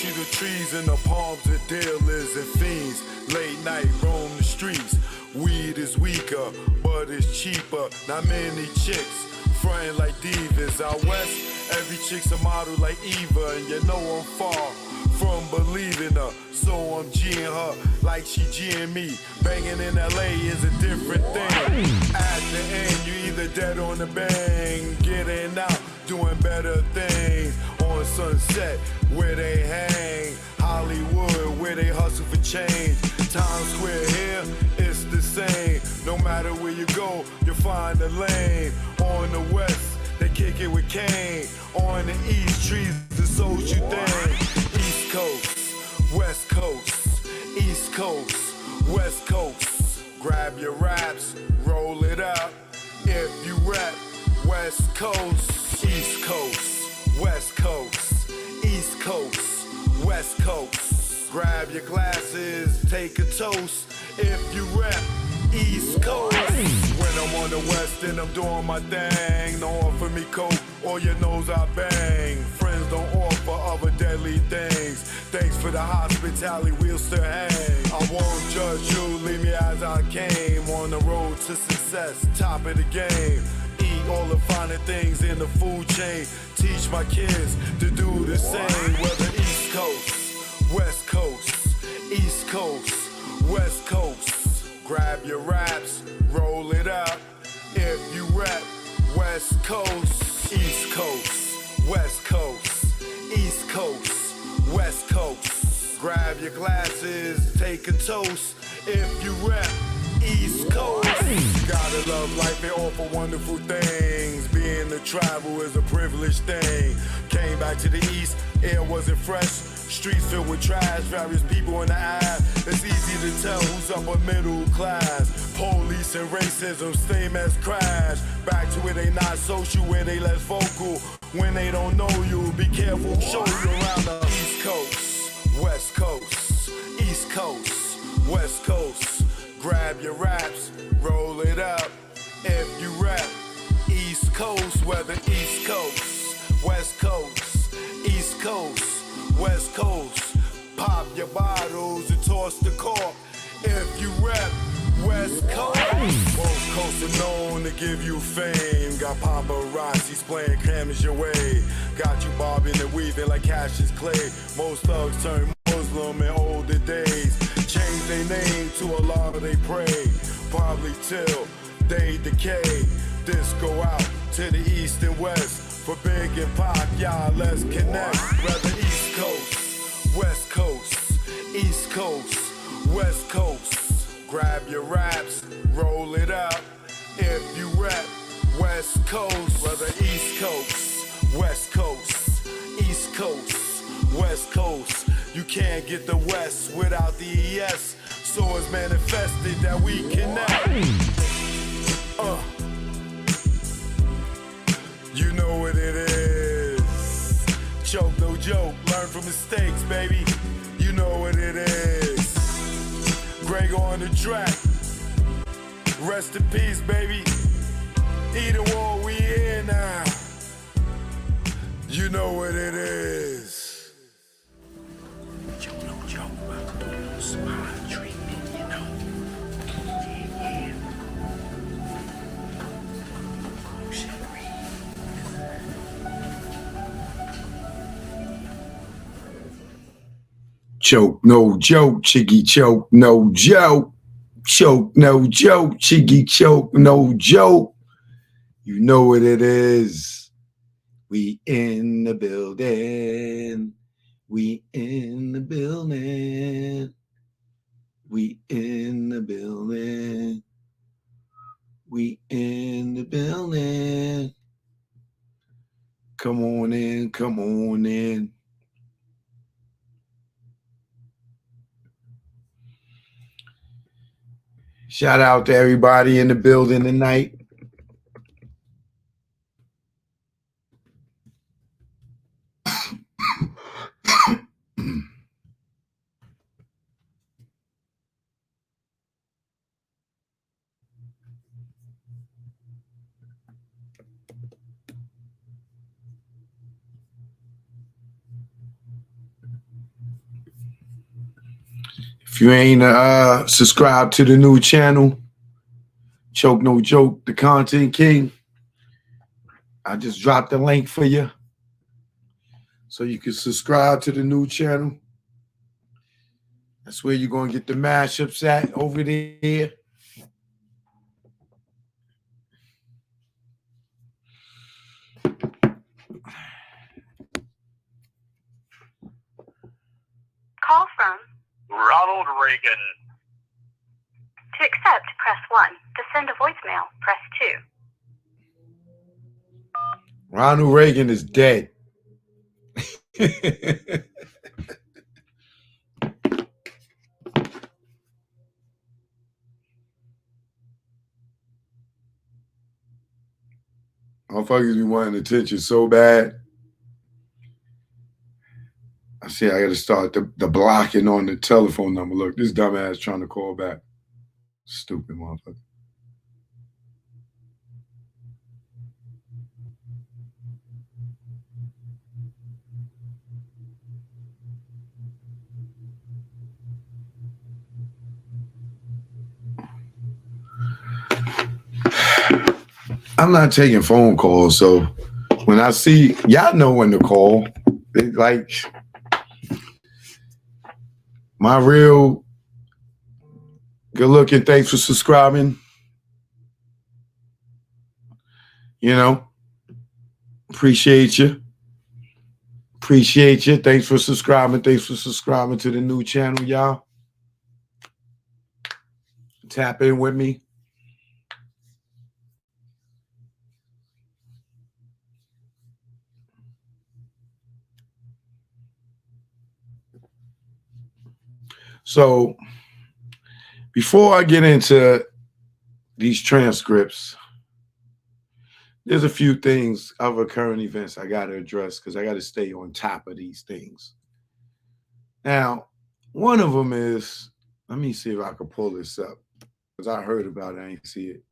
you the trees and the palms, the dealers and fiends. Late night roam the streets. Weed is weaker, but it's cheaper. Not many chicks frontin' like divas. Out west, every chick's a model like Eva, and you know I'm far from believing her, so I'm G'ing her like she G'ing me. Banging in LA is a different thing. At the end, you either dead on the bang, getting out, doing better things. On Sunset, where they hang, Hollywood, where they hustle for change. Times Square here, it's the same. No matter where you go, you'll find a lane. On the west, they kick it with Kane. On the east, trees the social thing. East Coast, West Coast, East Coast, West Coast. Grab your raps, roll it up. If you rap West Coast, East Coast, West Coast, East Coast, West Coast. Grab your glasses, take a toast. If you rap East Coast. When I'm on the west and I'm doing my thing, don't offer me coke or your nose I bang. Friends don't offer other deadly things. Thanks for the hospitality, we'll still hang. I won't judge you, leave me as I came. On the road to success, top of the game. Eat all the finer things in the food chain. Teach my kids to do the same. Whether East Coast, West Coast, East Coast, West Coast. Grab your raps, roll it up. If you rap West Coast, East Coast, West Coast, East Coast, West Coast. Grab your glasses, take a toast. If you rap East Coast. Gotta love life and offer wonderful things. Being to travel is a privileged thing. Came back to the east, air wasn't fresh. Streets filled with trash, various people in the eye. It's easy to tell who's upper middle class. Police and racism, same as crash. Back to where they not social, where they less vocal. When they don't know you, be careful, show you around the East Coast, West Coast, East Coast, West Coast. Grab your raps, roll it up. If you rap East Coast, whether East Coast, West Coast, East Coast, West Coast. Pop your bottles and toss the cork. If you rap West Coast. Both coasts are known to give you fame. Got paparazzis playing cameras your way. Got you bobbing and weaving like Cassius Clay. Most thugs turn Muslim in older days. Change their name to Allah they pray. Probably till they decay. This go out to the east and west. For Big and Pac, y'all, let's connect. Whether East Coast, West Coast, East Coast, West Coast. Grab your raps, roll it up. If you rap West Coast, whether East Coast, West Coast, East Coast, West Coast. You can't get the West without the ES. So it's manifested that we connect. You know what it is. Choke, no joke. Learn from mistakes, baby. You know what it is. Greg on the track. Rest in peace, baby. Either war, we here now. You know what it is. Joe, no joke. About to do a little smile treatment, you know. Yeah. Oh, shit. Choke, no joke, Chiggy choke, no joke. Choke, no joke, Chiggy choke, no joke. You know what it is. We in the building. We in the building. We in the building. We in the building. Come on in, come on in. Shout out to everybody in the building tonight. If you ain't subscribed to the new channel, Choke No Joke, the Content King, I just dropped the link for you so you can subscribe to the new channel. That's where you're going to get the mashups at over there. Call from Ronald Reagan. to accept, press 1. To send a voicemail, press 2. Ronald Reagan is dead. Motherfuckers be wanting attention so bad. I see I got to start the blocking on the telephone number. Look, this dumbass trying to call back. Stupid motherfucker. I'm not taking phone calls, so when I see y'all know when to call. Like my real good looking, thanks for subscribing. You know, appreciate you. Appreciate you. Thanks for subscribing. Thanks for subscribing to the new channel, y'all. Tap in with me. So before I get into these transcripts, there's a few things of current events I got to address because I got to stay on top of these things. Now, one of them is, let me see if I can pull this up because I heard about it. I ain't see it.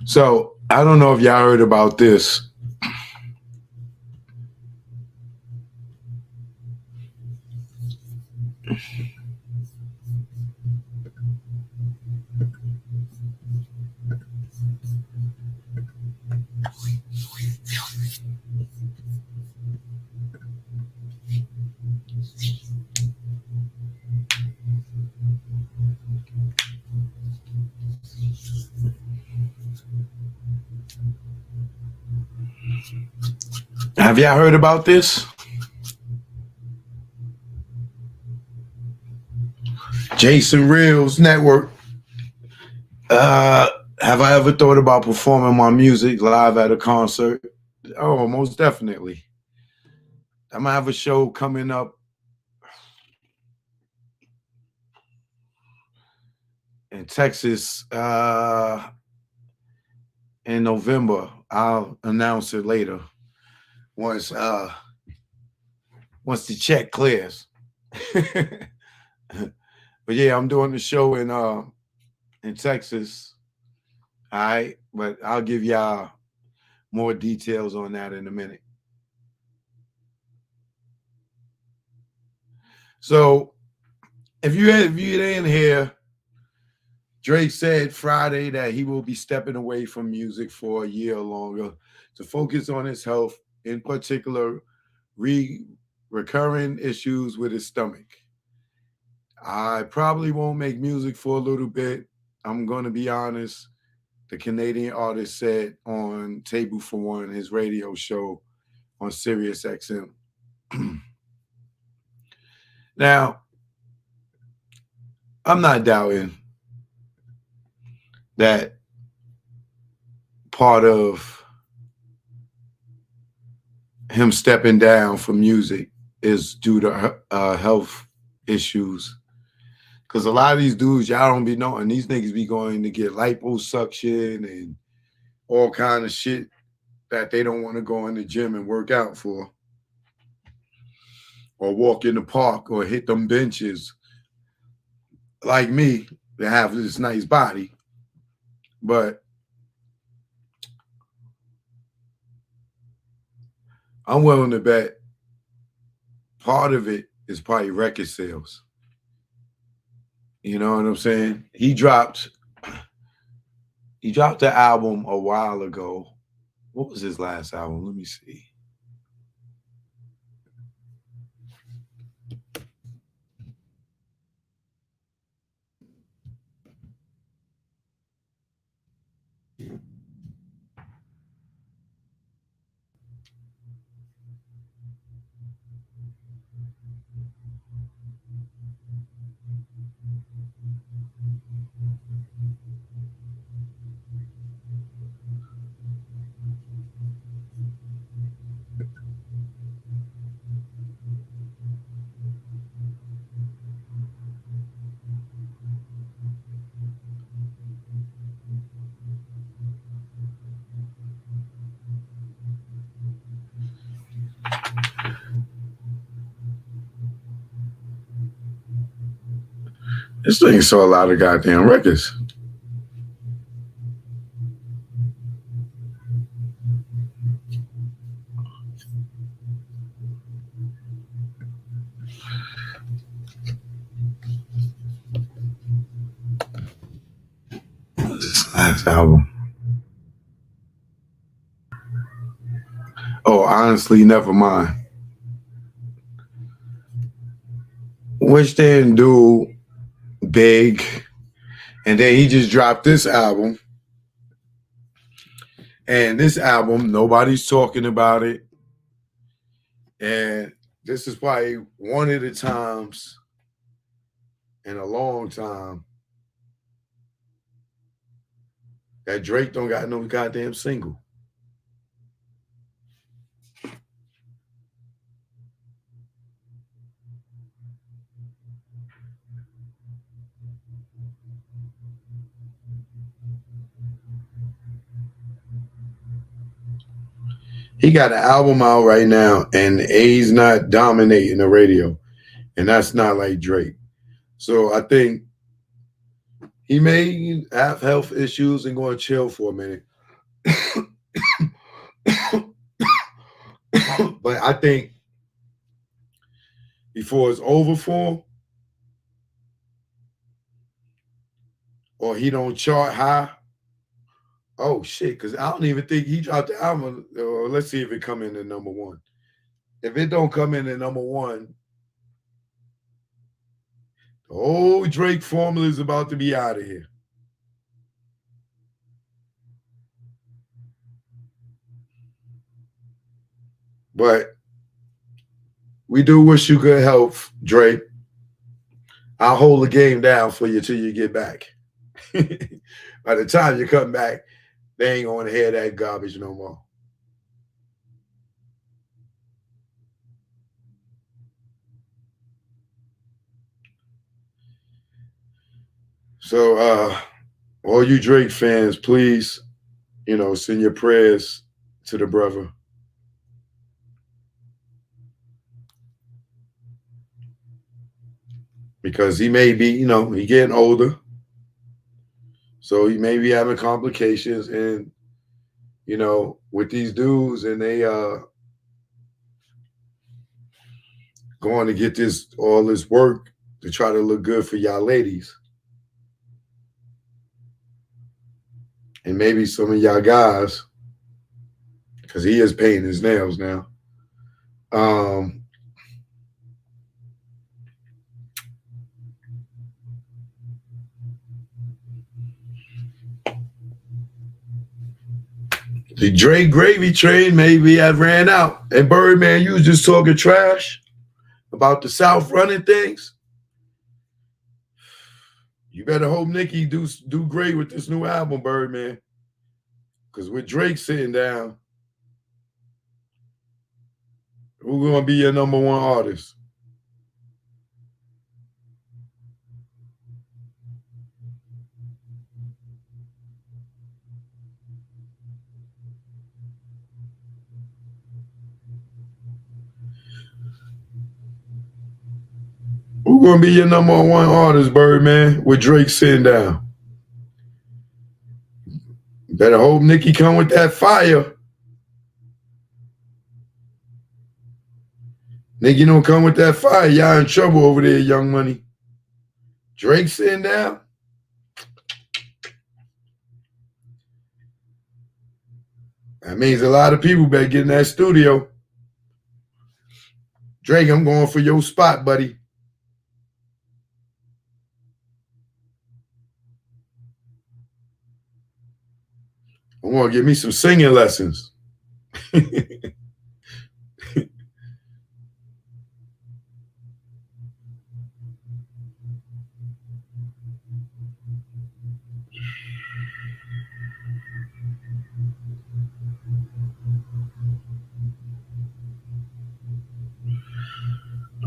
So I don't know if y'all heard about this. Have y'all heard about this? Jason Reels Network. Have I ever thought about performing my music live at a concert? Oh, most definitely. I'm gonna have a show coming up in Texas in November. I'll announce it later once the check clears. But yeah, I'm doing the show in Texas. All right, but I'll give y'all more details on that in a minute. So if you didn't hear, Drake said Friday that he will be stepping away from music for a year or longer to focus on his health, in particular, recurring issues with his stomach. I probably won't make music for a little bit. I'm going to be honest. The Canadian artist said on Table for One, his radio show on Sirius XM. Now, I'm not doubting that part of him stepping down from music is due to health issues. Because a lot of these dudes, y'all don't be knowing, these niggas be going to get liposuction and all kind of shit that they don't want to go in the gym and work out for, or walk in the park, or hit them benches like me that have this nice body. But I'm willing to bet part of it is probably record sales. You know what I'm saying? He dropped the album a while ago. What was his last album? Let me see. This thing saw a lot of goddamn records. This last album. Oh, honestly, never mind. Which didn't do big. And then he just dropped this album. And this album, nobody's talking about it. And this is probably one of the times in a long time that Drake don't got no goddamn single. He got an album out right now, and he's not dominating the radio. And that's not like Drake. So I think he may have health issues and go and chill for a minute. But I think before it's over for him, or he don't chart high, oh shit, because I don't even think he dropped the album. Let's see if it come in at number one. If it don't come in at number one, the whole Drake formula is about to be out of here. But we do wish you good health, Drake. I'll hold the game down for you till you get back. By the time you come back, they ain't going to hear that garbage no more. So, all you Drake fans, please, send your prayers to the brother. Because he may be, he getting older. So he may be having complications. And, with these dudes, and they going to get all this work to try to look good for y'all ladies. And maybe some of y'all guys, because he is painting his nails now. The Drake gravy train maybe had ran out. And Birdman, you was just talking trash about the South running things. You better hope Nicki do great with this new album, Birdman. Because with Drake sitting down, who's going to be your number one artist? gonna be your number one artist, Birdman, with Drake sitting down? Better hope Nicki come with that fire. Nicki don't come with that fire. Y'all in trouble over there, Young Money. Drake sitting down. That means a lot of people better get in that studio. Drake, I'm going for your spot, buddy. I'm going to give me some singing lessons.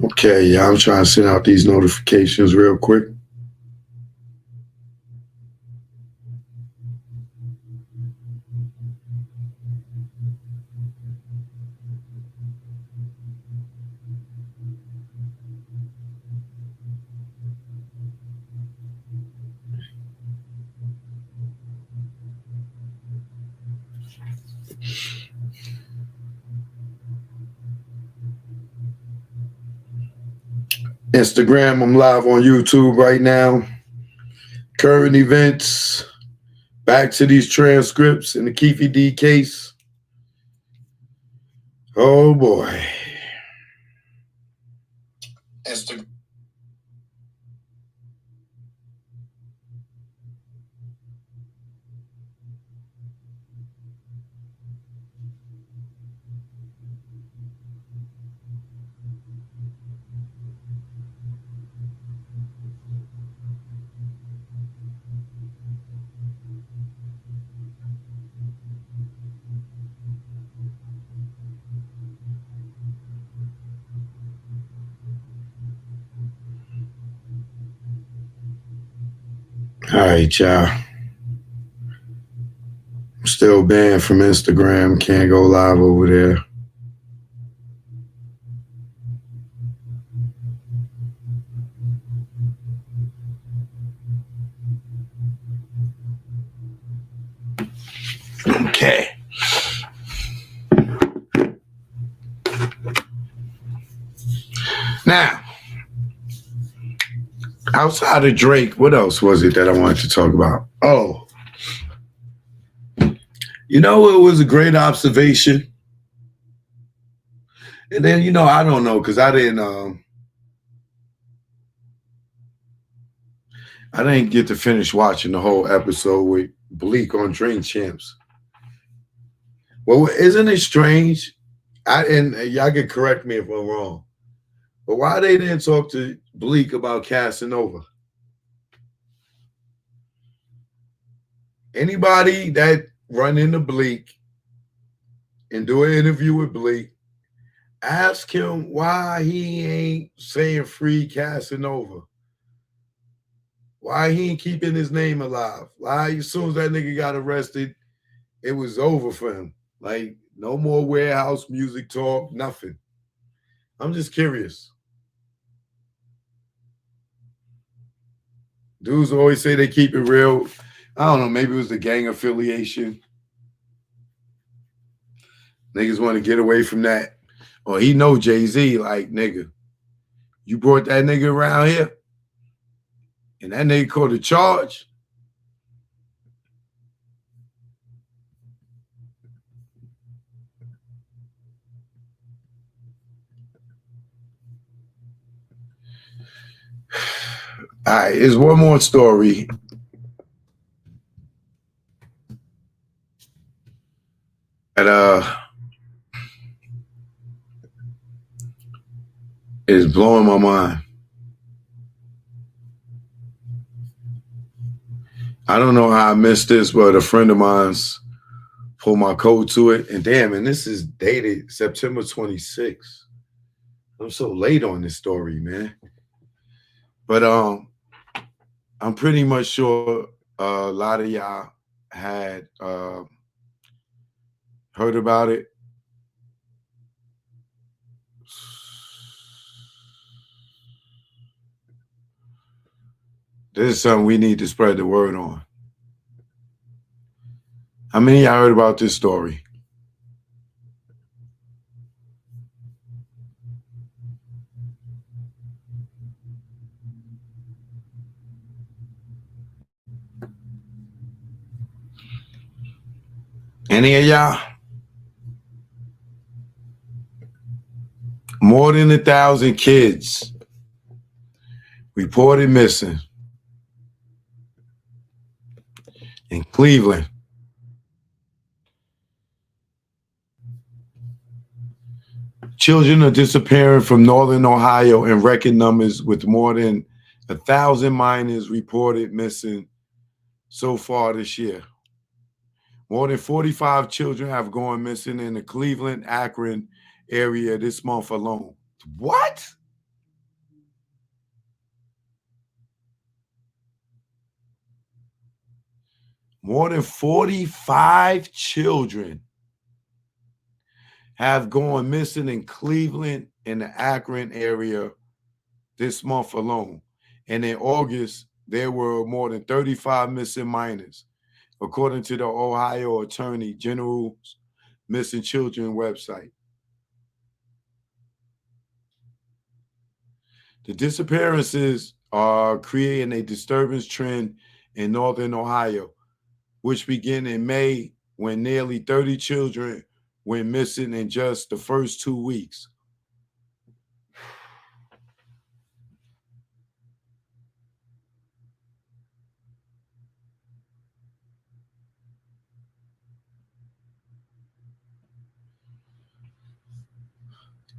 Okay, yeah, I'm trying to send out these notifications real quick. Instagram, I'm live on YouTube right now. Current events, back to these transcripts in the Keefe D case. Oh boy. Instagram. All right, y'all. I'm still banned from Instagram. Can't go live over there. Okay. Now, outside of Drake, what else was it that I wanted to talk about? Oh, you know, it was a great observation. And then, you know, I don't know, because I didn't get to finish watching the whole episode with Bleak on Drink Champs. Well, isn't it strange? And y'all can correct me if I'm wrong, but why they didn't talk to Bleak about Casanova? Anybody that run into Bleak and do an interview with Bleak, ask him why he ain't saying free Casanova. Why he ain't keeping his name alive? Why as soon as that nigga got arrested, it was over for him. Like, no more warehouse music talk, nothing. I'm just curious. Dudes always say they keep it real. I don't know, maybe it was the gang affiliation. Niggas want to get away from that. Or he know Jay-Z, like, nigga, you brought that nigga around here and that nigga caught a charge. All right, here's one more story. That is blowing my mind. I don't know how I missed this, but a friend of mine's pulled my code to it. And damn, and this is dated September 26th. I'm so late on this story, man. But I'm pretty much sure a lot of y'all had heard about it. This is something we need to spread the word on. How many of y'all heard about this story? Any of y'all? More than 1,000 kids reported missing in Cleveland. Children are disappearing from northern Ohio in record numbers, with more than 1,000 minors reported missing so far this year. More than 45 children have gone missing in the Cleveland, Akron area this month alone. What? More than 45 children have gone missing in Cleveland and the Akron area this month alone. And in August, there were more than 35 missing minors, according to the Ohio Attorney General's Missing Children website. The disappearances are creating a disturbance trend in northern Ohio, which began in May when nearly 30 children went missing in just the first 2 weeks.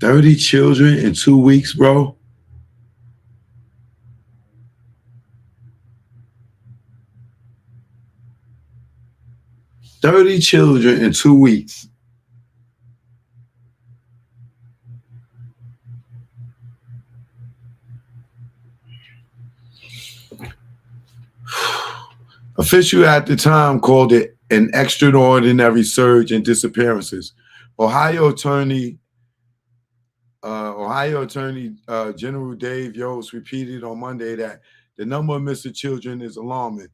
"30 children in 2 weeks, bro." 30 children in 2 weeks. Officials at the time called it an extraordinary surge in disappearances. Ohio Attorney General Dave Yost repeated on Monday that the number of missing children is alarming,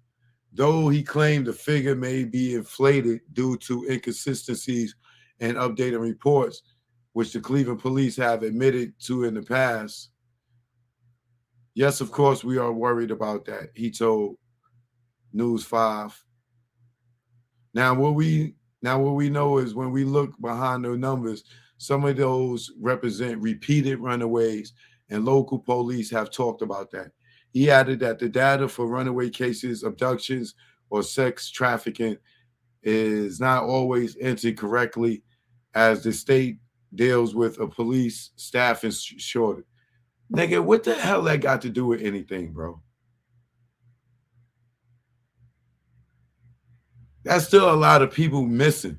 though he claimed the figure may be inflated due to inconsistencies in updated reports, which the Cleveland police have admitted to in the past. "Yes, of course, we are worried about that," he told News 5. Now what we know is when we look behind the numbers, some of those represent repeated runaways, and local police have talked about that. He added that the data for runaway cases, abductions, or sex trafficking is not always entered correctly, as the state deals with a police staffing shortage. Nigga, what the hell that got to do with anything, bro? That's still a lot of people missing.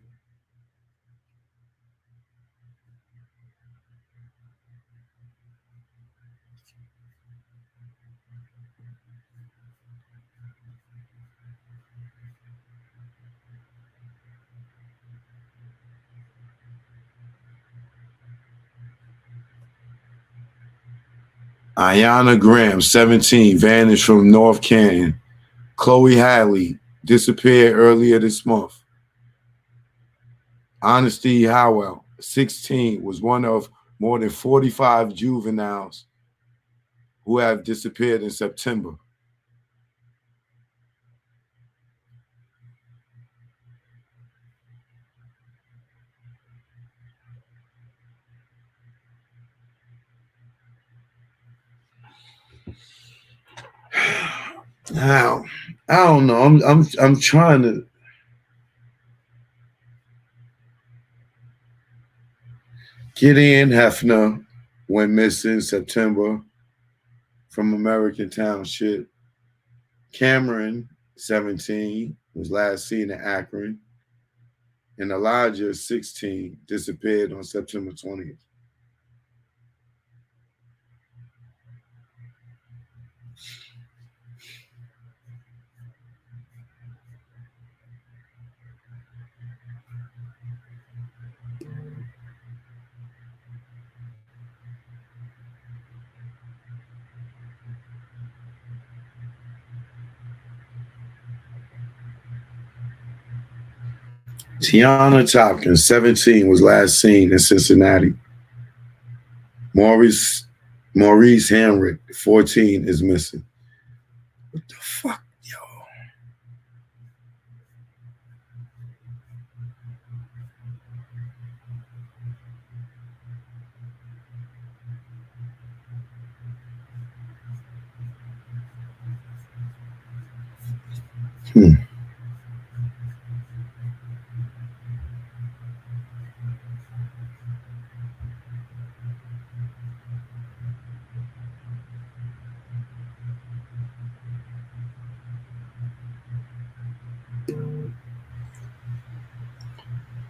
Ayana Graham, 17, vanished from North Canton. Chloe Hadley disappeared earlier this month. Honesty Howell, 16, was one of more than 45 juveniles who have disappeared in September. Now, I don't know. I'm trying to. Gideon Hefner went missing September from American Township. Cameron, 17, was last seen in Akron. And Elijah, 16, disappeared on September 20th. Tiana Tompkins, 17, was last seen in Cincinnati. Maurice Hamrick, 14, is missing. What the fuck, yo?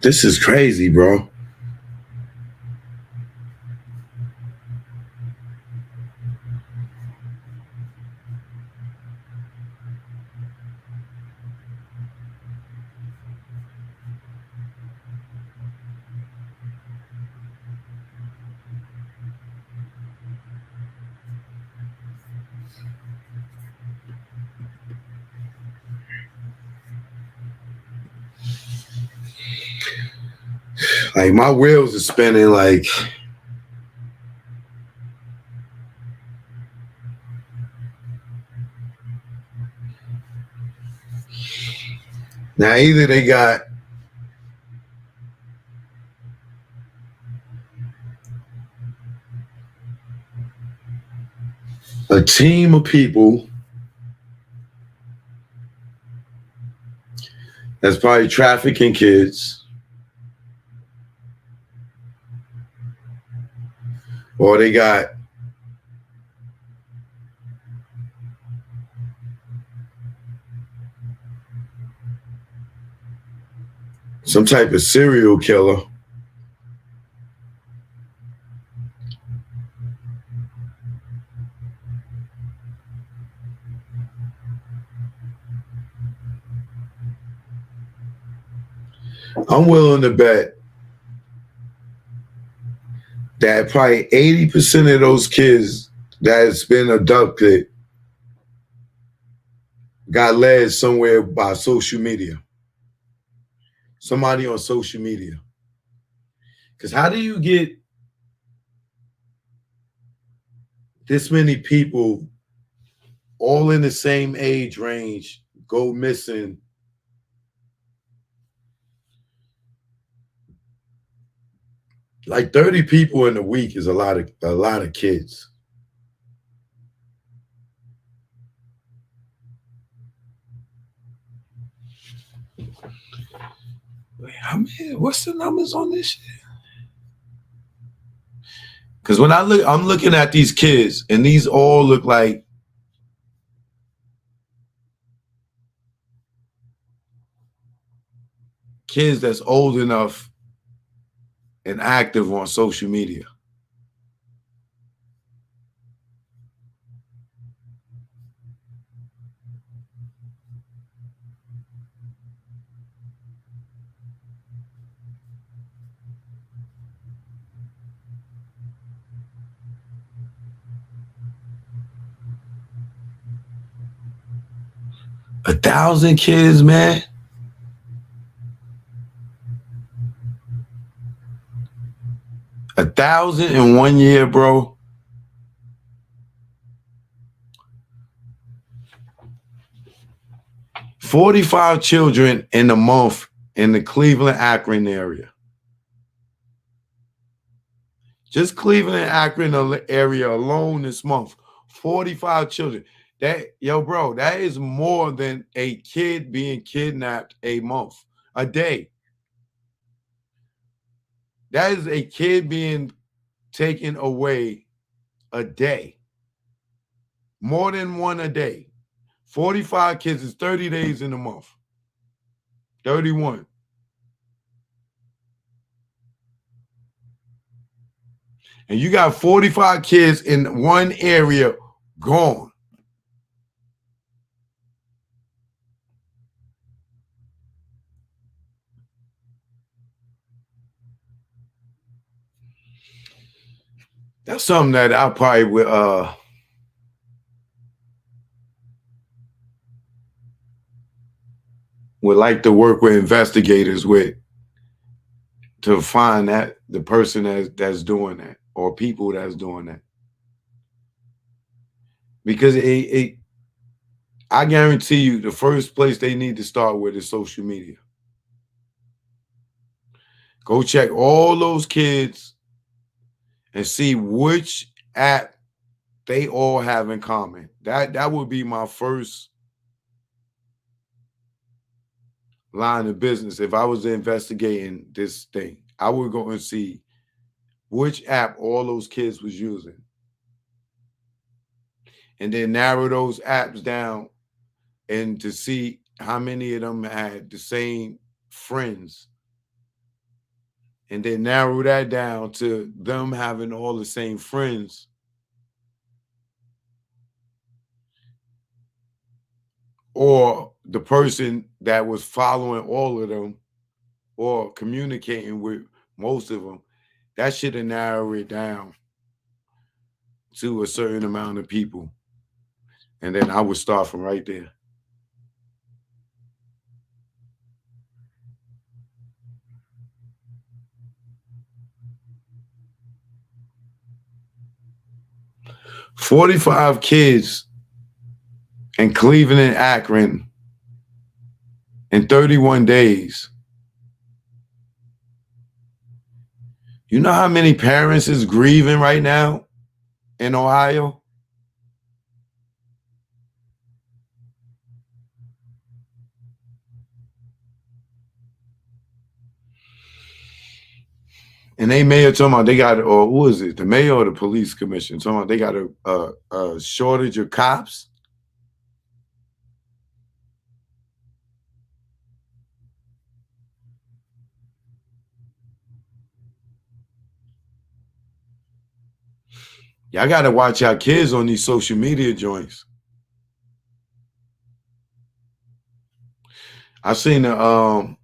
This is crazy, bro. Like, my wheels are spinning. Like, now either they got a team of people that's probably trafficking kids, or they got some type of serial killer. I'm willing to bet that probably 80% of those kids that's been abducted got led somewhere by social media. Somebody on social media. Because how do you get this many people all in the same age range go missing? Like 30 people in a week is a lot of kids. Wait, what's the numbers on this shit? Because when I'm looking at these kids, and these all look like kids that's old enough and active on social media. A 1,000 kids, man. A 1,000 in 1 year, bro. $45 children in a month in the Cleveland, Akron area. Just Cleveland and Akron area alone this month. 45 children. Bro, that is more than a kid being kidnapped a month, a day. That is a kid being taken away a day. More than one a day. 45 kids is 30 days in a month. 31. And you got 45 kids in one area gone. That's something that I probably would like to work with investigators with. to find that the person that's doing that or people that's doing that. Because I guarantee you the first place they need to start with is social media. Go check all those kids and see which app they all have in common. That would be my first line of business if I was investigating this thing. I would go and see which app all those kids was using, and then narrow those apps down and to see how many of them had the same friends, and then narrow that down to them having all the same friends, or the person that was following all of them or communicating with most of them. That should have narrowed it down to a certain amount of people. And then I would start from right there. "45 kids in Cleveland and Akron in 31 days. You know how many parents is grieving right now in Ohio? And they mayor talking about they got, or who is it? The mayor or the police commission talking about they got a shortage of cops. Y'all got to watch our kids on these social media joints. I seen a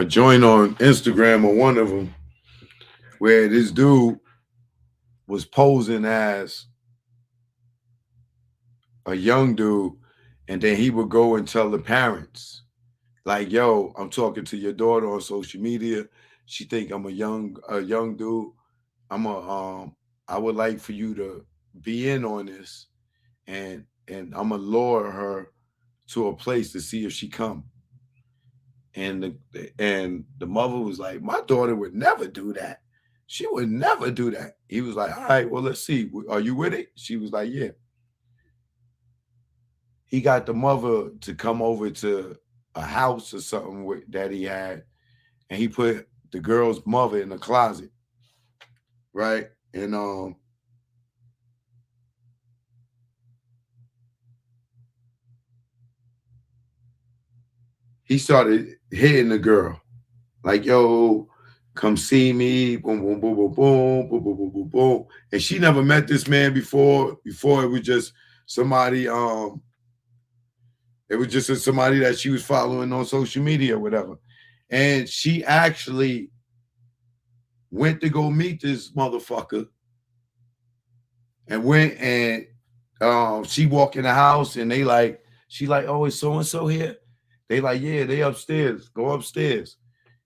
joint on Instagram on one of them where this dude was posing as a young dude, and then he would go and tell the parents, like, "Yo, I'm talking to your daughter on social media. She think I'm a young dude. I would like for you to be in on this, and I'm gonna lure her to a place to see if she come." And the mother was like, "My daughter would never do that. She would never do that." He was like, "All right, well, let's see. Are you with it?" She was like, "Yeah." He got the mother to come over to a house or something that he had, and he put the girl's mother in the closet, right? And he started hitting the girl, like, "Yo, come see me, boom, boom, boom, boom, boom, boom, boom, boom, boom, boom." And she never met this man before. Before it was just somebody, it was just somebody that she was following on social media or whatever. And she actually went to go meet this motherfucker and went and she walked in the house and she like, "Oh, is so and so here?" They like, "Yeah, they upstairs. Go upstairs."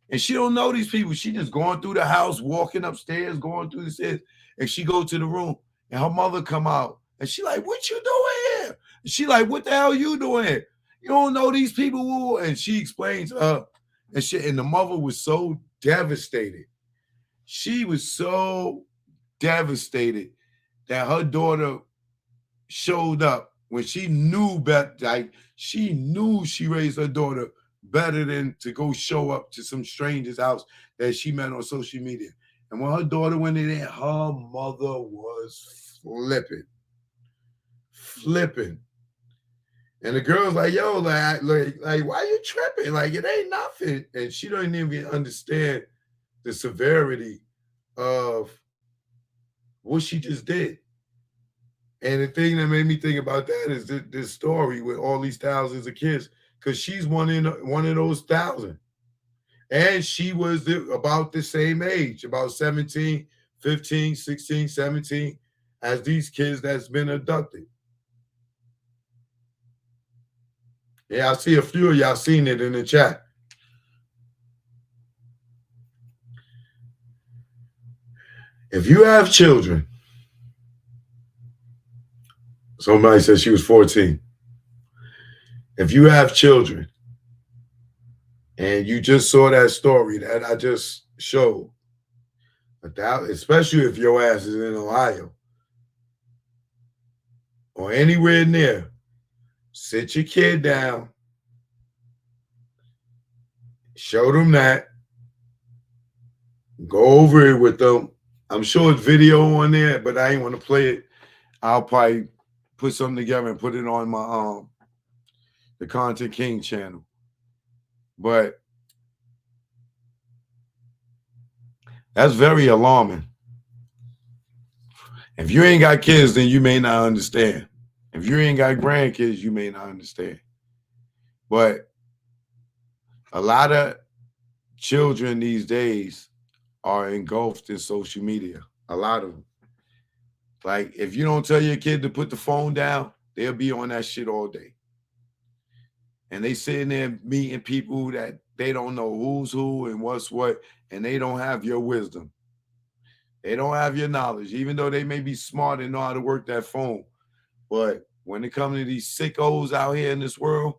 And she don't know these people. She just going through the house, walking upstairs, going through the stairs, and she go to the room, and her mother come out, and she like, "What you doing here?" And she like, "What the hell you doing here? You don't know these people." And she explains and shit. And the mother was so devastated. She was so devastated that her daughter showed up when she knew better. Like, she knew she raised her daughter better than to go show up to some stranger's house that she met on social media. And when her daughter went in there, her mother was flipping. And the girl's like, "Yo, like, why you tripping? Like, it ain't nothing." And she don't even understand the severity of what she just did. And the thing that made me think about that is this story with all these thousands of kids, because she's one of those thousand. And she was about the same age, about 17, 15, 16, 17, as these kids that's been abducted. Yeah, I see a few of y'all seen it in the chat. If you have children, somebody said she was 14. If you have children and you just saw that story that I just showed, especially if your ass is in Ohio or anywhere near, sit your kid down, show them that, go over it with them. I'm sure it's video on there, but I ain't want to play it. I'll probably put something together and put it on my the Content King channel. But that's very alarming. If you ain't got kids, then you may not understand. If you ain't got grandkids, you may not understand. But a lot of children these days are engulfed in social media. A lot of them. Like, if you don't tell your kid to put the phone down, they'll be on that shit all day. And they sitting there meeting people that they don't know who's who and what's what, and they don't have your wisdom. They don't have your knowledge, even though they may be smart and know how to work that phone. But when it comes to these sickos out here in this world,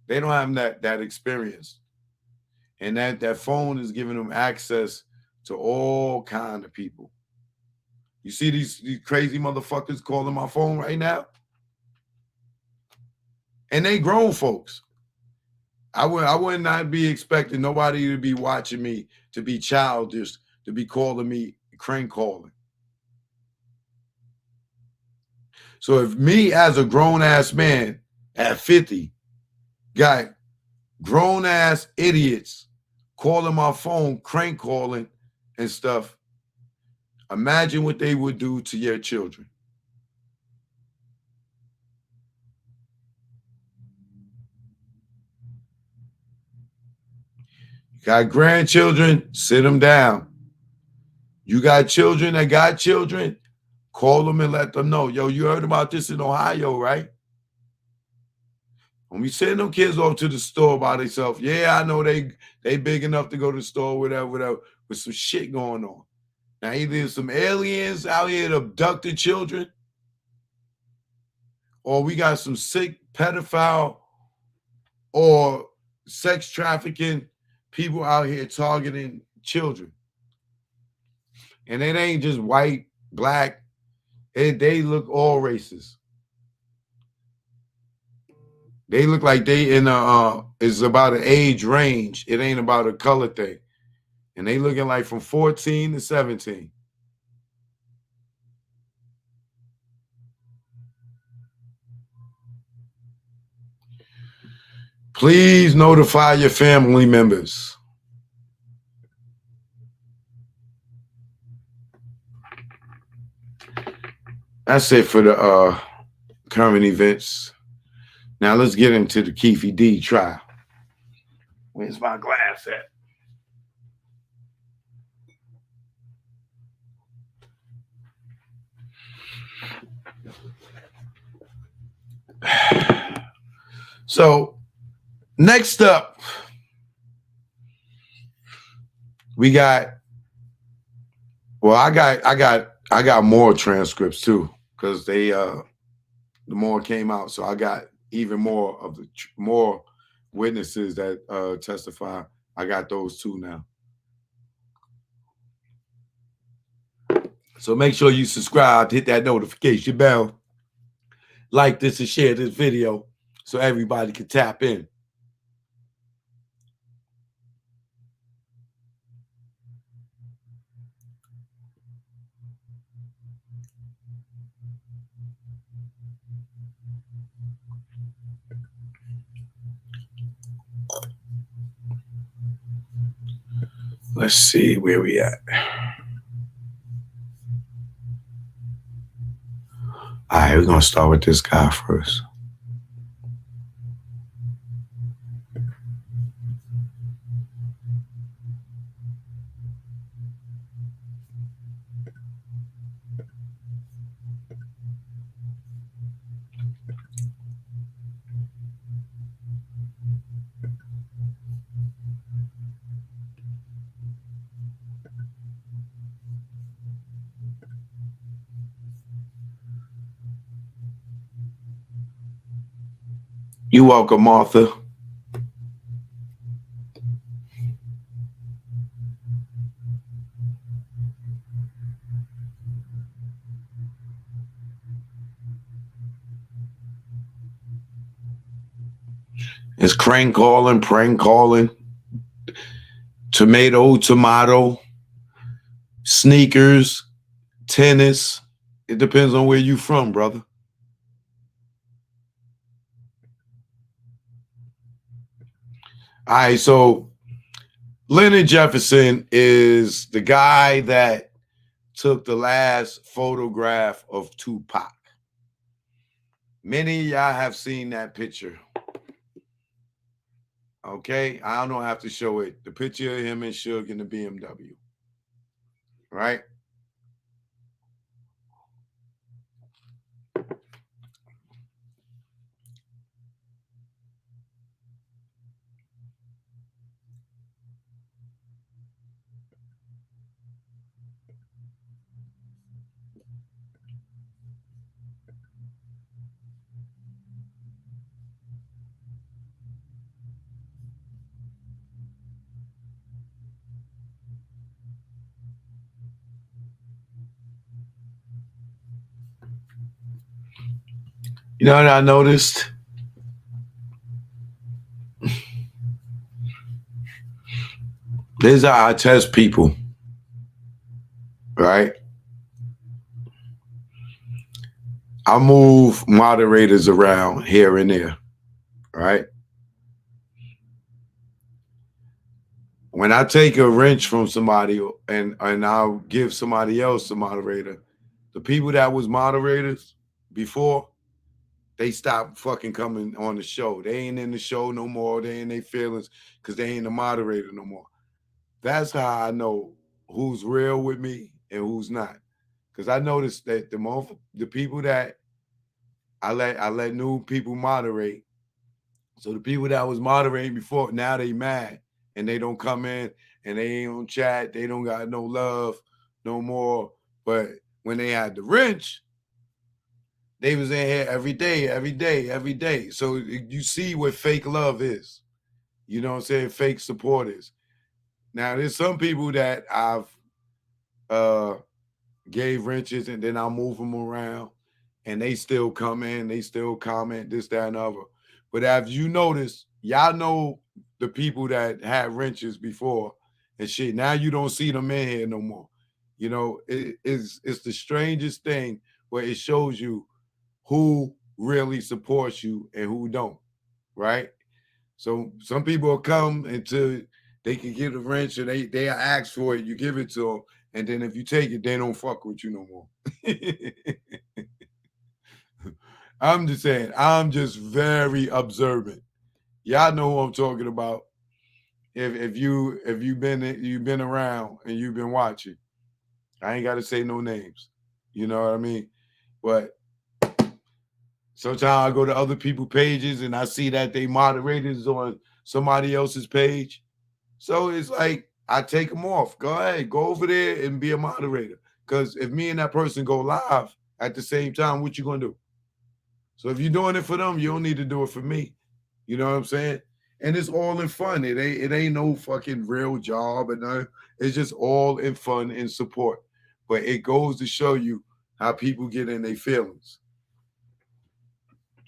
they don't have that experience. And that phone is giving them access to all kind of people. You see these crazy motherfuckers calling my phone right now? And they grown folks. I would not be expecting nobody to be watching me, to be childish, to be calling me crank calling. So if me as a grown-ass man at 50 got grown-ass idiots calling my phone, crank calling and stuff, imagine what they would do to your children. You got grandchildren, sit them down. You got children that got children, call them and let them know, yo, you heard about this in Ohio, right? When we send them kids off to the store by themselves, yeah, I know they big enough to go to the store, whatever, with some shit going on. Now, either some aliens out here that abducted children, or we got some sick pedophile or sex trafficking people out here targeting children. And it ain't just white, black. They look all races. They look like they in it's about an age range. It ain't about a color thing. And they looking like from 14 to 17. Please notify your family members. That's it for the current events. Now let's get into the Keefe D trial. Where's my glass at? So next up, we got. Well, I got more transcripts too, because they the more came out, so I got even more of the more witnesses that testify. I got those too now. So make sure you subscribe, hit that notification bell, like this and share this video so everybody can tap in. Let's see where we at. All right, we're going to start with this guy first. You're welcome, Martha. It's crank calling, prank calling, tomato, sneakers, tennis. It depends on where you from, brother. All right, so Leonard Jefferson is the guy that took the last photograph of Tupac. Many of y'all have seen that picture. Okay, I don't have to show it. The picture of him and Suge in the BMW. Right? You know what I noticed? These are our test people, right? I move moderators around here and there, right? When I take a wrench from somebody and I'll give somebody else a moderator, the people that was moderators before, they stopped fucking coming on the show. They ain't in the show no more. They ain't their feelings because they ain't the moderator no more. That's how I know who's real with me and who's not. Because I noticed that the people that I let new people moderate. So the people that was moderating before, now they mad and they don't come in and they ain't on chat. They don't got no love no more. But when they had the wrench, they was in here every day. So you see what fake love is. You know what I'm saying? Fake support is. Now there's some people that I've gave wrenches and then I'll move them around and they still come in, they still comment, this, that, and other. But as you notice, y'all know the people that had wrenches before and shit. Now you don't see them in here no more. You know, it's the strangest thing where it shows you who really supports you and who don't, right? So some people will come until they can get a wrench and they ask for it, you give it to them, and then if you take it, they don't fuck with you no more. I'm just saying, I'm just very observant. Y'all know who I'm talking about. If you've been around and you've been watching, I ain't got to say no names. You know what I mean? But sometimes I go to other people's pages and I see that they moderators on somebody else's page. So it's like I take them off. Go ahead, go over there and be a moderator. Because if me and that person go live at the same time, what you gonna do? So if you're doing it for them, you don't need to do it for me. You know what I'm saying? And it's all in fun. It ain't no fucking real job, and it's just all in fun and support. But it goes to show you how people get in their feelings.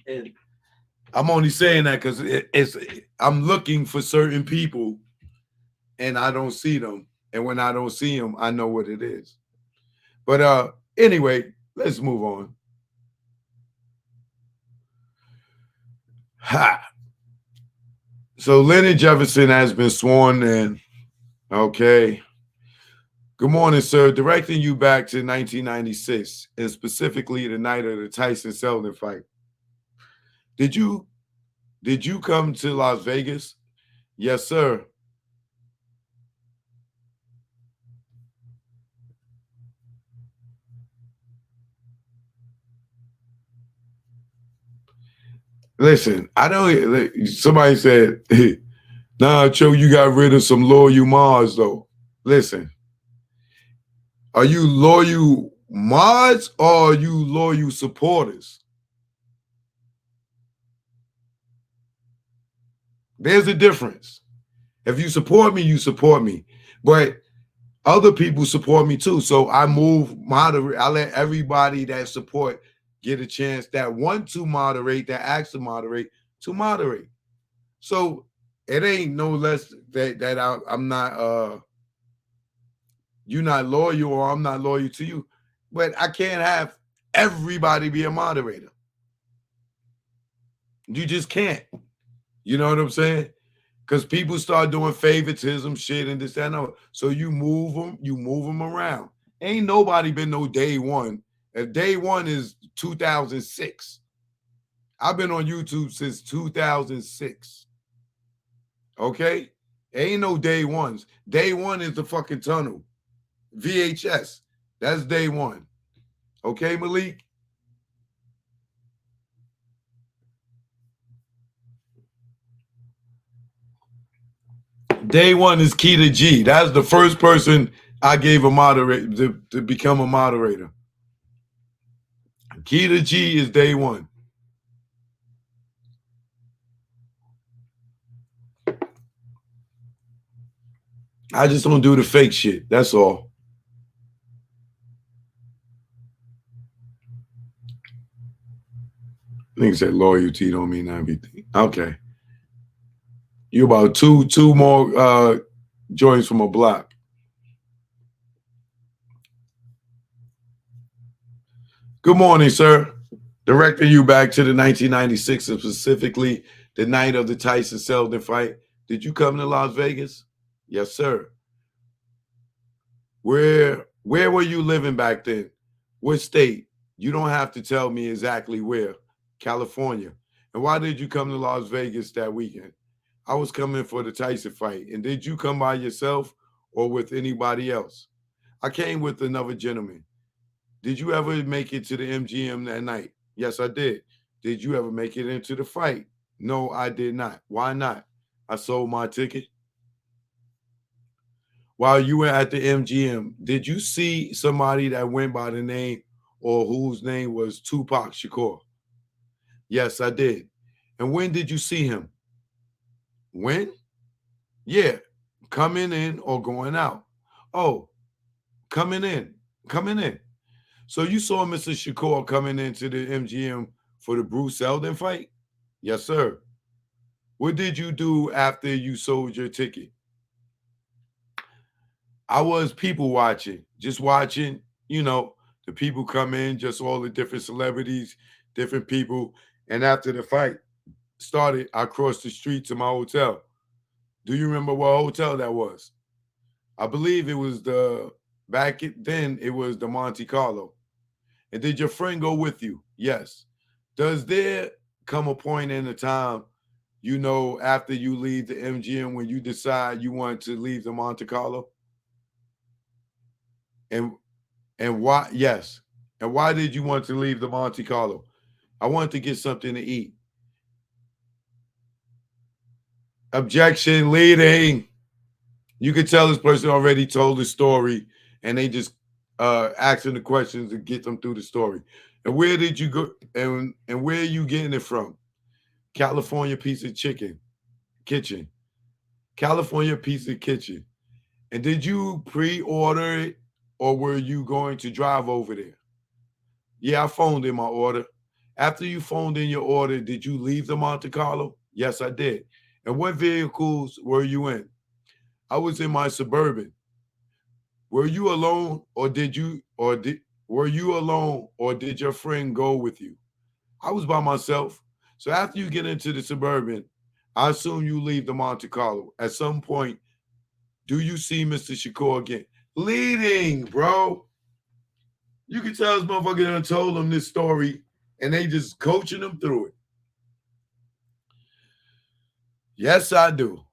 And I'm only saying that because I'm looking for certain people and I don't see them. And when I don't see them, I know what it is. But anyway, let's move on. Ha. So Leonard Jefferson has been sworn in. Okay. Good morning, sir. Directing you back to 1996 and specifically the night of the Tyson Seldon fight. Did you come to Las Vegas? Yes, sir. Listen, I know somebody said, nah, Cho, you got rid of some loyal mods, though. Listen, are you loyal mods or are you loyal supporters? There's a difference. If you support me, you support me. But other people support me too. So I move moderate. I let everybody that support get a chance, that want to moderate, that acts to moderate, to moderate. So it ain't no less that I'm not you're not loyal or I'm not loyal to you. But I can't have everybody be a moderator. You just can't. You know what I'm saying? Because people start doing favoritism shit and this, that, and other. So you move them around. Ain't nobody been no day one. If day one is 2006. I've been on YouTube since 2006. Okay? Ain't no day ones. Day one is the fucking tunnel. VHS. That's day one. Okay, Malik? Day one is Keefe G. That's the first person I gave a moderator to become a moderator. Keefe G is day one. I just don't do the fake shit. That's all. Nigga said loyalty don't mean everything. Okay. You about two more joints from a block. Good morning, sir. Directing you back to the 1996 and specifically the night of the Tyson Seldon fight. Did you come to Las Vegas? Yes, sir. Where were you living back then? What state? You don't have to tell me exactly where. California. And why did you come to Las Vegas that weekend? I was coming for the Tyson fight. And did you come by yourself or with anybody else? I came with another gentleman. Did you ever make it to the MGM that night? Yes, I did. Did you ever make it into the fight? No, I did not. Why not? I sold my ticket. While you were at the MGM, did you see somebody that went by the name or whose name was Tupac Shakur? Yes, I did. And when did you see him? When? Yeah, coming in or going out. Oh, coming in. So you saw Mr. Shakur coming into the MGM for the Bruce Seldon fight? Yes, sir. What did you do after you sold your ticket? I was people watching, just watching, the people come in, just all the different celebrities, different people. And after the fight started, I crossed the street to my hotel. Do you remember what hotel that was? I believe it was back then, it was the Monte Carlo. And did your friend go with you? Yes. Does there come a point in the time, after you leave the MGM when you decide you want to leave the Monte Carlo? And why? Yes. And why did you want to leave the Monte Carlo? I wanted to get something to eat. Objection, leading. You could tell this person already told the story and they just asking the questions to get them through the story. And where did you go? And where are you getting it from? California Pizza Kitchen. California Pizza Kitchen. And did you pre-order it or were you going to drive over there? Yeah, I phoned in my order. After you phoned in your order, did you leave the Monte Carlo? Yes, I did. And what vehicles were you in? I was in my Suburban. Were you alone or did your friend go with you? I was by myself. So after you get into the Suburban, I assume you leave the Monte Carlo. At some point, do you see Mr. Shakur again? Leading, bro. You can tell this motherfucker done told them this story and they just coaching them through it. Yes, I do.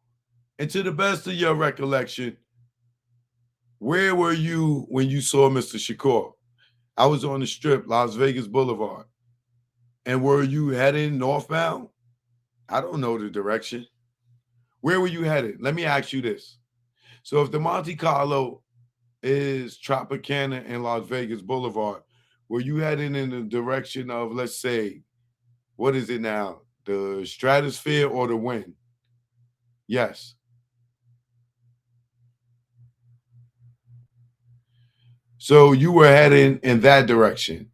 And to the best of your recollection, where were you when you saw Mr. Shakur? I was on the Strip, Las Vegas Boulevard. And were you heading northbound? I don't know the direction. Where were you headed? Let me ask you this. So if the Monte Carlo is Tropicana and Las Vegas Boulevard, were you heading in the direction of, let's say, what is it now? The Stratosphere or the Wynn? Yes. So you were heading in that direction.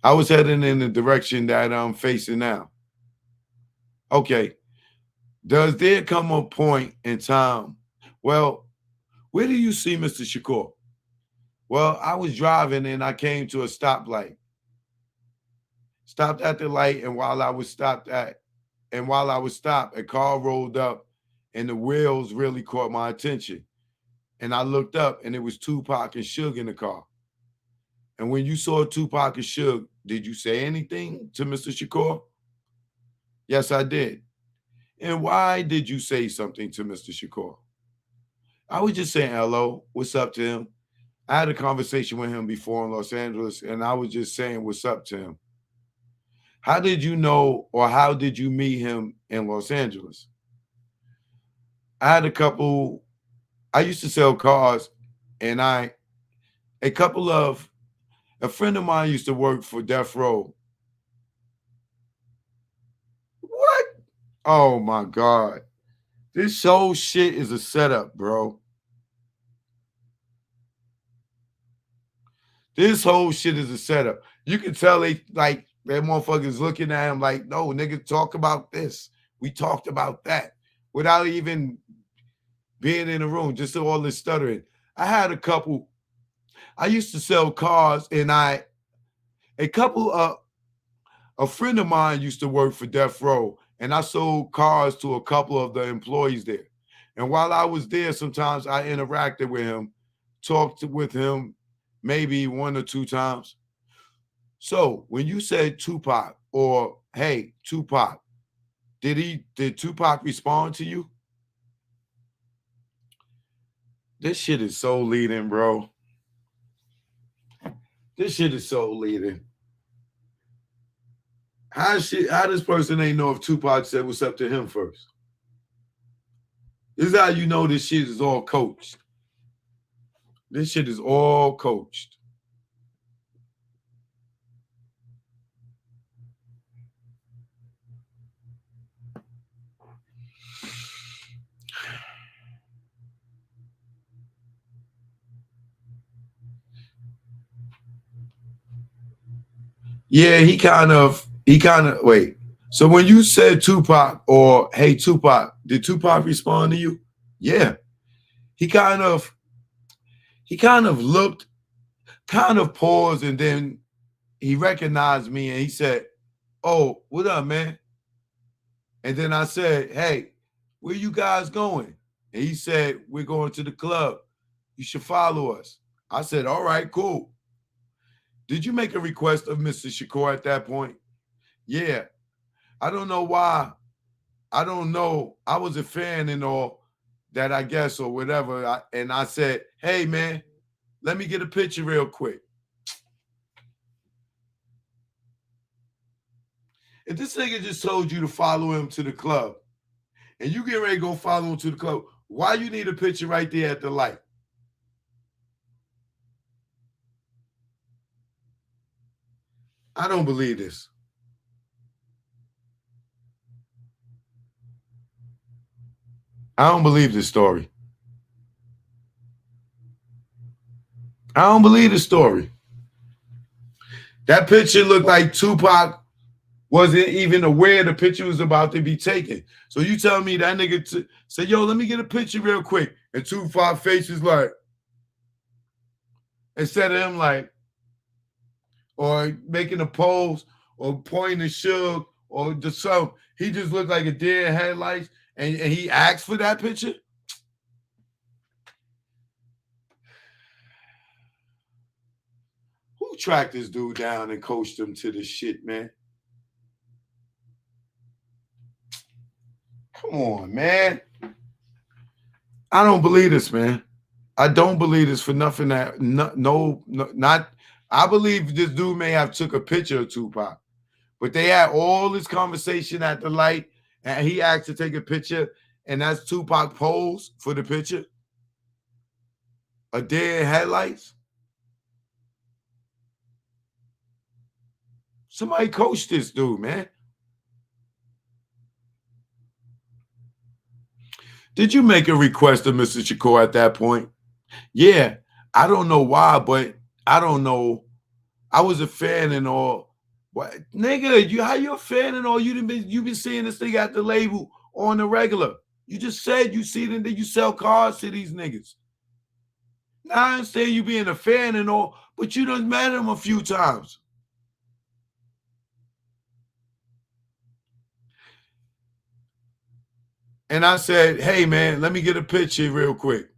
I was heading in the direction that I'm facing now. Okay. Does there come a point in time? Well, where do you see Mr. Shakur? Well, I was driving and I came to a stoplight. Stopped at the light, and while I was stopped, a car rolled up and the wheels really caught my attention. And I looked up and it was Tupac and Suge in the car. And when you saw Tupac and Suge, did you say anything to Mr. Shakur? Yes, I did. And why did you say something to Mr. Shakur? I was just saying hello, what's up to him. I had a conversation with him before in Los Angeles, and I was just saying what's up to him. How did you know, or how did you meet him in Los Angeles? I had I used to sell cars, and a friend of mine used to work for Death Row. What? Oh my God. This whole shit is a setup, bro. This whole shit is a setup. You can tell that motherfuckers looking at him like, no, nigga, talk about this. We talked about that without even being in the room, just all this stuttering. I used to sell cars, and a friend of mine used to work for Death Row, and I sold cars to a couple of the employees there. And while I was there, sometimes I interacted with him, talked with him maybe one or two times. So when you said Tupac or hey, Tupac, did Tupac respond to you? This shit is so leading, bro. This shit is so leading. How this person ain't know if Tupac said what's up to him first? This is how you know this shit is all coached. This shit is all coached. Yeah, he kind of wait. So when you said Tupac or hey Tupac, did Tupac respond to you? Yeah. He kind of looked, kind of paused, and then he recognized me and he said, "Oh, what up, man?" And then I said, "Hey, where you guys going?" And he said, "We're going to the club. You should follow us." I said, "All right, cool." Did you make a request of Mr. Shakur at that point? Yeah. I don't know why. I don't know. I was a fan and all that, I guess, or whatever. And I said, "Hey, man, let me get a picture real quick." If this nigga just told you to follow him to the club and you get ready to go follow him to the club, why you need a picture right there at the light? I don't believe this. I don't believe this story. I don't believe this story. That picture looked like Tupac wasn't even aware the picture was about to be taken. So you tell me that nigga said, "Yo, let me get a picture real quick." And Tupac faces like, instead of him like, or making a pose or pointing to Suge or just something, he just looked like a deer in headlights and he asked for that picture. Who tracked this dude down and coached him to this shit, man? Come on, man. I don't believe this, man. I don't believe this for nothing. That not. I believe this dude may have took a picture of Tupac, but they had all this conversation at the light, and he asked to take a picture, and that's Tupac pose for the picture. A dead headlights. Somebody coached this dude, man. Did you make a request of Mr. Shakur at that point? Yeah. I don't know why, but I don't know. I was a fan and all. What nigga, how you a fan and all? You been seeing this thing at the label on the regular. You just said you see it and you sell cars to these niggas. Now I understand you being a fan and all, but you done met him a few times. And I said, hey man, let me get a picture real quick.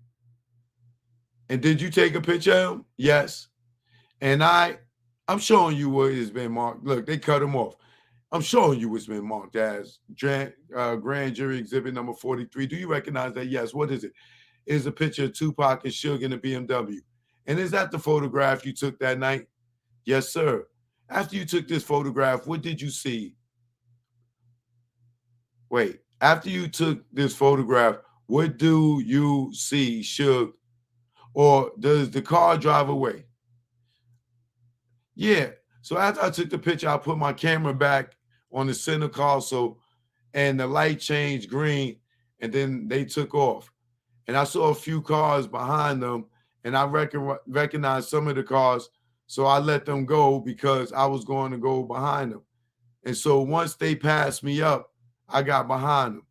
And did you take a picture of him? Yes. And I'm showing you what has been marked. Look, they cut him off. I'm showing you what's been marked as grand jury exhibit number 43. Do you recognize that? Yes. What is it? It's a picture of Tupac and Suge in a BMW. And is that the photograph you took that night? Yes, sir. After you took this photograph, what did you see? Wait, after you took this photograph, what do you see, Suge? Or does the car drive away? Yeah. So after I took the picture, I put my camera back on the center console and the light changed green and then they took off. And I saw a few cars behind them and I recognized some of the cars. So I let them go because I was going to go behind them. And so once they passed me up, I got behind them.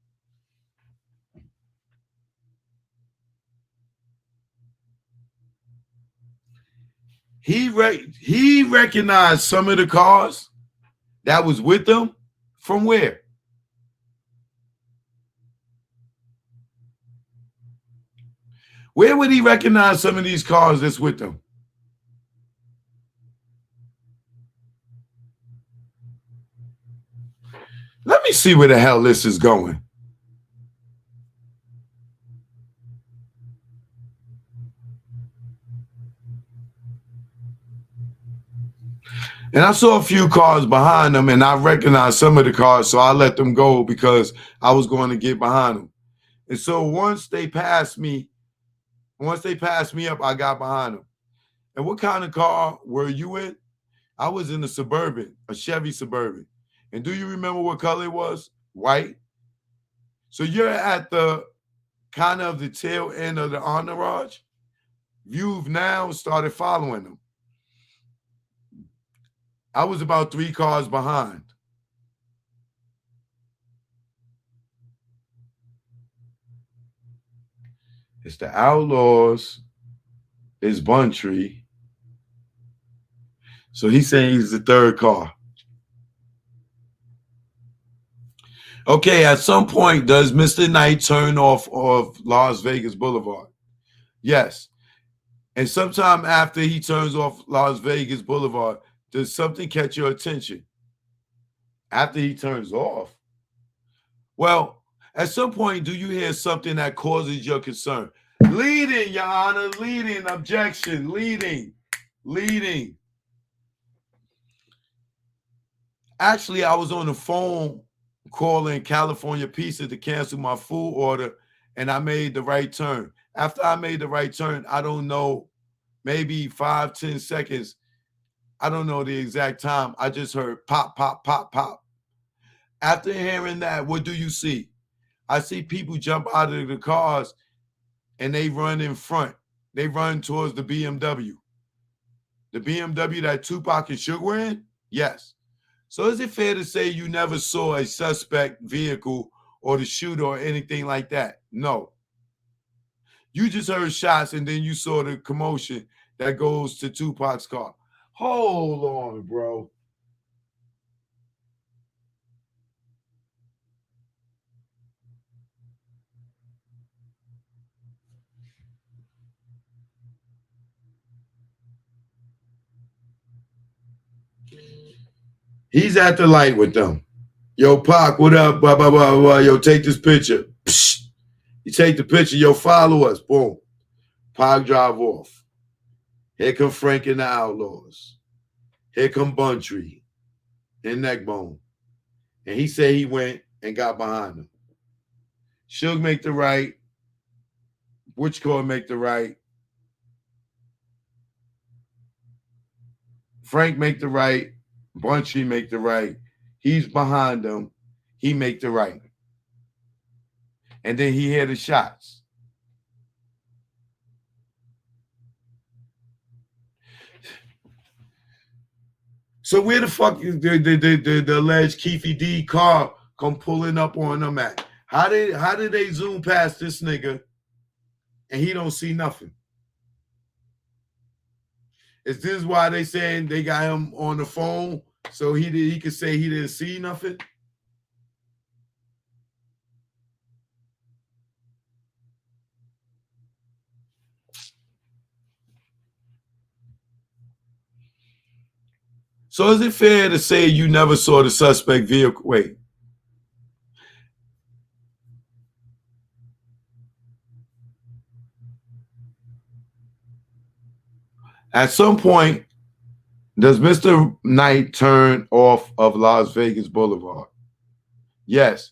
He recognized some of the cars that was with them from where? Where would he recognize some of these cars that's with them? Let me see where the hell this is going. And I saw a few cars behind them, and I recognized some of the cars, so I let them go because I was going to get behind them. And so once they passed me up, I got behind them. And what kind of car were you in? I was in a Suburban, a Chevy Suburban. And do you remember what color it was? White. So you're at the kind of the tail end of the entourage. You've now started following them. I was about 3 cars behind. It's the Outlaws. It's Buntree. So he's saying he's the 3rd car. Okay, at some point, does Mr. Knight turn off of Las Vegas Boulevard? Yes. And sometime after he turns off Las Vegas Boulevard, does something catch your attention? After he turns off? Well, at some point, do you hear something that causes your concern? Leading, Your Honor, leading, objection, leading. Actually, I was on the phone calling California Pizza to cancel my food order, and I made the right turn. After I made the right turn, I don't know, maybe 5-10 seconds. I don't know the exact time. I just heard pop, pop, pop, pop. After hearing that, what do you see? I see people jump out of the cars and they run in front. They run towards the BMW. The BMW that Tupac and Suge were in? Yes. So is it fair to say you never saw a suspect vehicle or the shooter or anything like that? No. You just heard shots and then you saw the commotion that goes to Tupac's car. Hold on, bro. He's at the light with them. Yo, Pac, what up? Blah, blah, blah, blah. Yo, take this picture. Psh. You take the picture. Yo, follow us. Boom. Pac drive off. Here come Frank and the Outlaws. Here come Buntree and Neckbone. And he said he went and got behind him. Suge make the right. Witchcore make the right. Frank make the right. Buntree make the right. He's behind them. He make the right. and then he hear the shots. So where the fuck is the alleged Keefe D car come pulling up on them at? How did they zoom past this nigga and he don't see nothing? Is this why they saying they got him on the phone so he could say he didn't see nothing? So is it fair to say you never saw the suspect vehicle? Wait. At some point, does Mr. Knight turn off of Las Vegas Boulevard? Yes.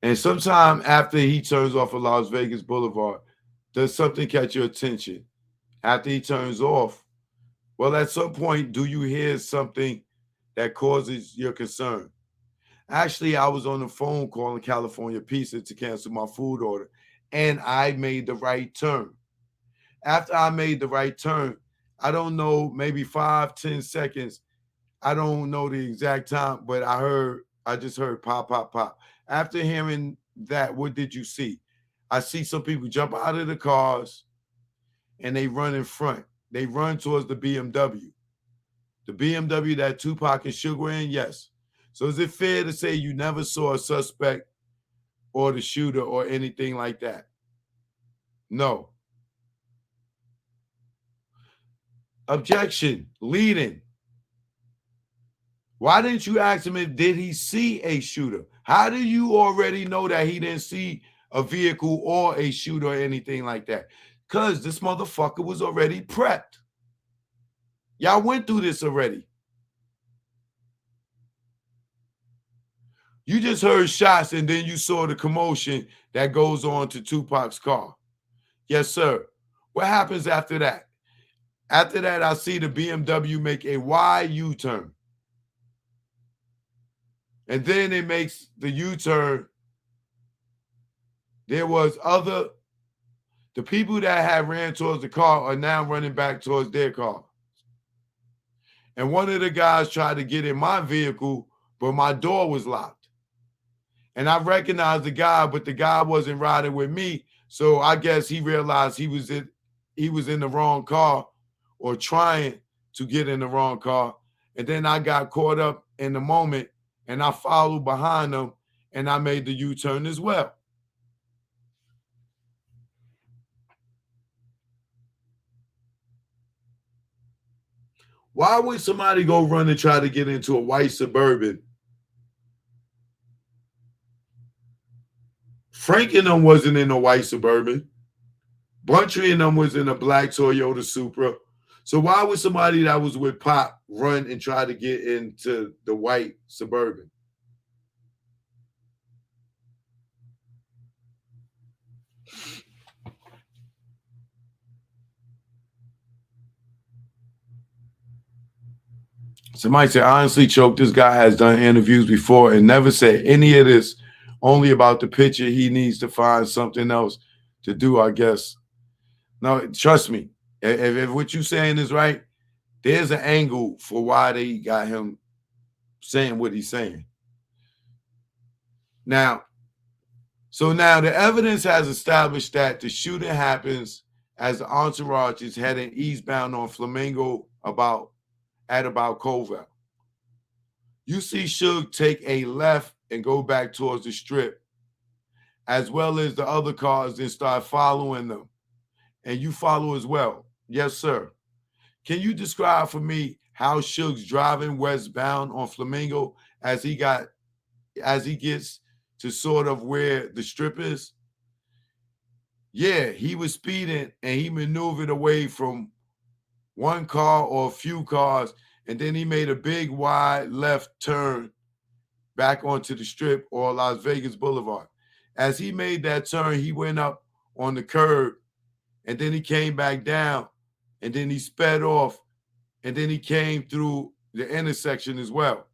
And sometime after he turns off of Las Vegas Boulevard, does something catch your attention? After he turns off, well, at some point, do you hear something that causes your concern? Actually, I was on the phone calling California Pizza to cancel my food order, and I made the right turn. After I made the right turn, I don't know, maybe 5-10 seconds. I don't know the exact time, but I just heard pop, pop, pop. After hearing that, what did you see? I see some people jump out of the cars and they run in front. They run towards the BMW. The BMW that Tupac and Sugar were in, yes. So is it fair to say you never saw a suspect or the shooter or anything like that? No. Objection. Leading. Why didn't you ask him did he see a shooter? How do you already know that he didn't see a vehicle or a shooter or anything like that? Because this motherfucker was already prepped. Y'all went through this already. You just heard shots and then you saw the commotion that goes on to Tupac's car. Yes, sir. What happens after that? After that, I see the BMW make a wide U-turn. And then it makes the U-turn. There was the people that had ran towards the car are now running back towards their car. And one of the guys tried to get in my vehicle, but my door was locked. And I recognized the guy, but the guy wasn't riding with me. So I guess he realized he was in the wrong car or trying to get in the wrong car. And then I got caught up in the moment and I followed behind him and I made the U-turn as well. Why would somebody go run and try to get into a white Suburban? Frank and them wasn't in a white Suburban. Buntry and them was in a black Toyota Supra. So why would somebody that was with Pop run and try to get into the white Suburban? Somebody said, honestly, Choke, this guy has done interviews before and never said any of this, only about the picture. He needs to find something else to do, I guess. No, trust me. If what you're saying is right, there's an angle for why they got him saying what he's saying. Now the evidence has established that the shooting happens as the entourage is heading eastbound on Flamingo at about Colville. You see Suge take a left and go back towards the strip, as well as the other cars, then start following them. And you follow as well. Yes, sir. Can you describe for me how Suge's driving westbound on Flamingo as he gets to sort of where the strip is? Yeah, he was speeding and he maneuvered away from one car or a few cars, and then he made a big wide left turn back onto the strip or Las Vegas Boulevard. As he made that turn, he went up on the curb, and then he came back down, and then he sped off, and then he came through the intersection as well.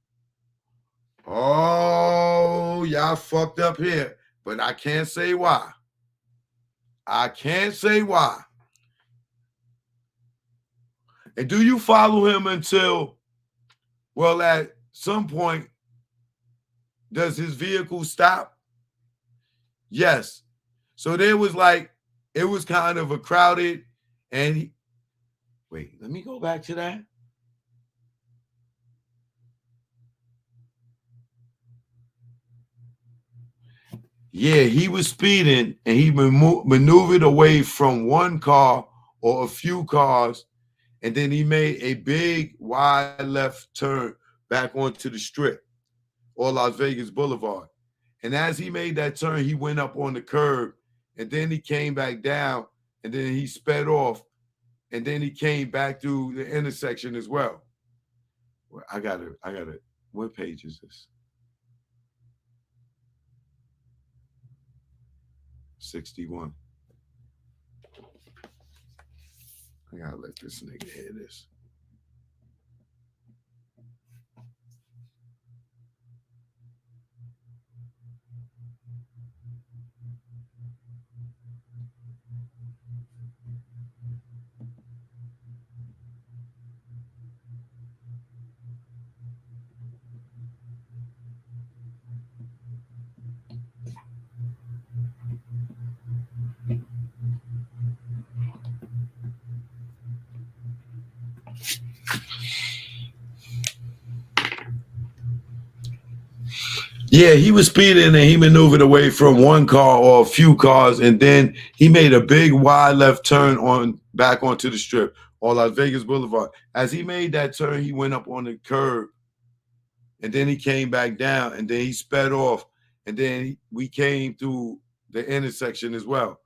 Oh, y'all fucked up here. but I can't say why. I can't say why. And do you follow him until, well, at some point, does his vehicle stop? Yes. So there was like, it was kind of a crowded, and wait, let me go back to that. Yeah, he was speeding and he maneuvered away from one car or a few cars, and then he made a big wide left turn back onto the strip or Las Vegas Boulevard. And as he made that turn, he went up on the curb, and then he came back down, and then he sped off, and then he came back through the intersection as well. I gotta, what page is this? 61. I gotta let this nigga hear this. Yeah, he was speeding and he maneuvered away from one car or a few cars, and then he made a big wide left turn on back onto the strip or Las Vegas Boulevard. As he made that turn, he went up on the curb, and then he came back down, and then he sped off, and then we came through the intersection as well.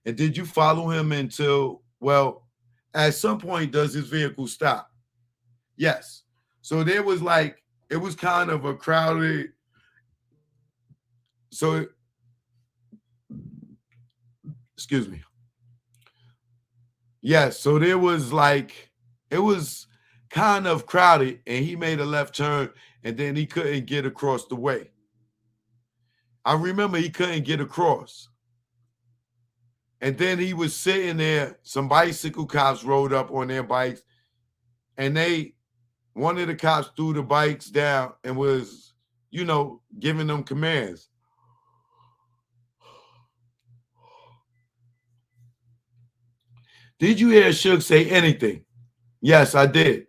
And did you follow him until, well, at some point, does his vehicle stop? Yes. So there was like, it was kind of a crowded. So, excuse me. Yes, so there was like, it was kind of crowded, and he made a left turn, and then he couldn't get across the way. I remember he couldn't get across. And then he was sitting there, some bicycle cops rode up on their bikes, and one of the cops threw the bikes down and was, giving them commands. Did you hear Suge say anything? Yes, I did.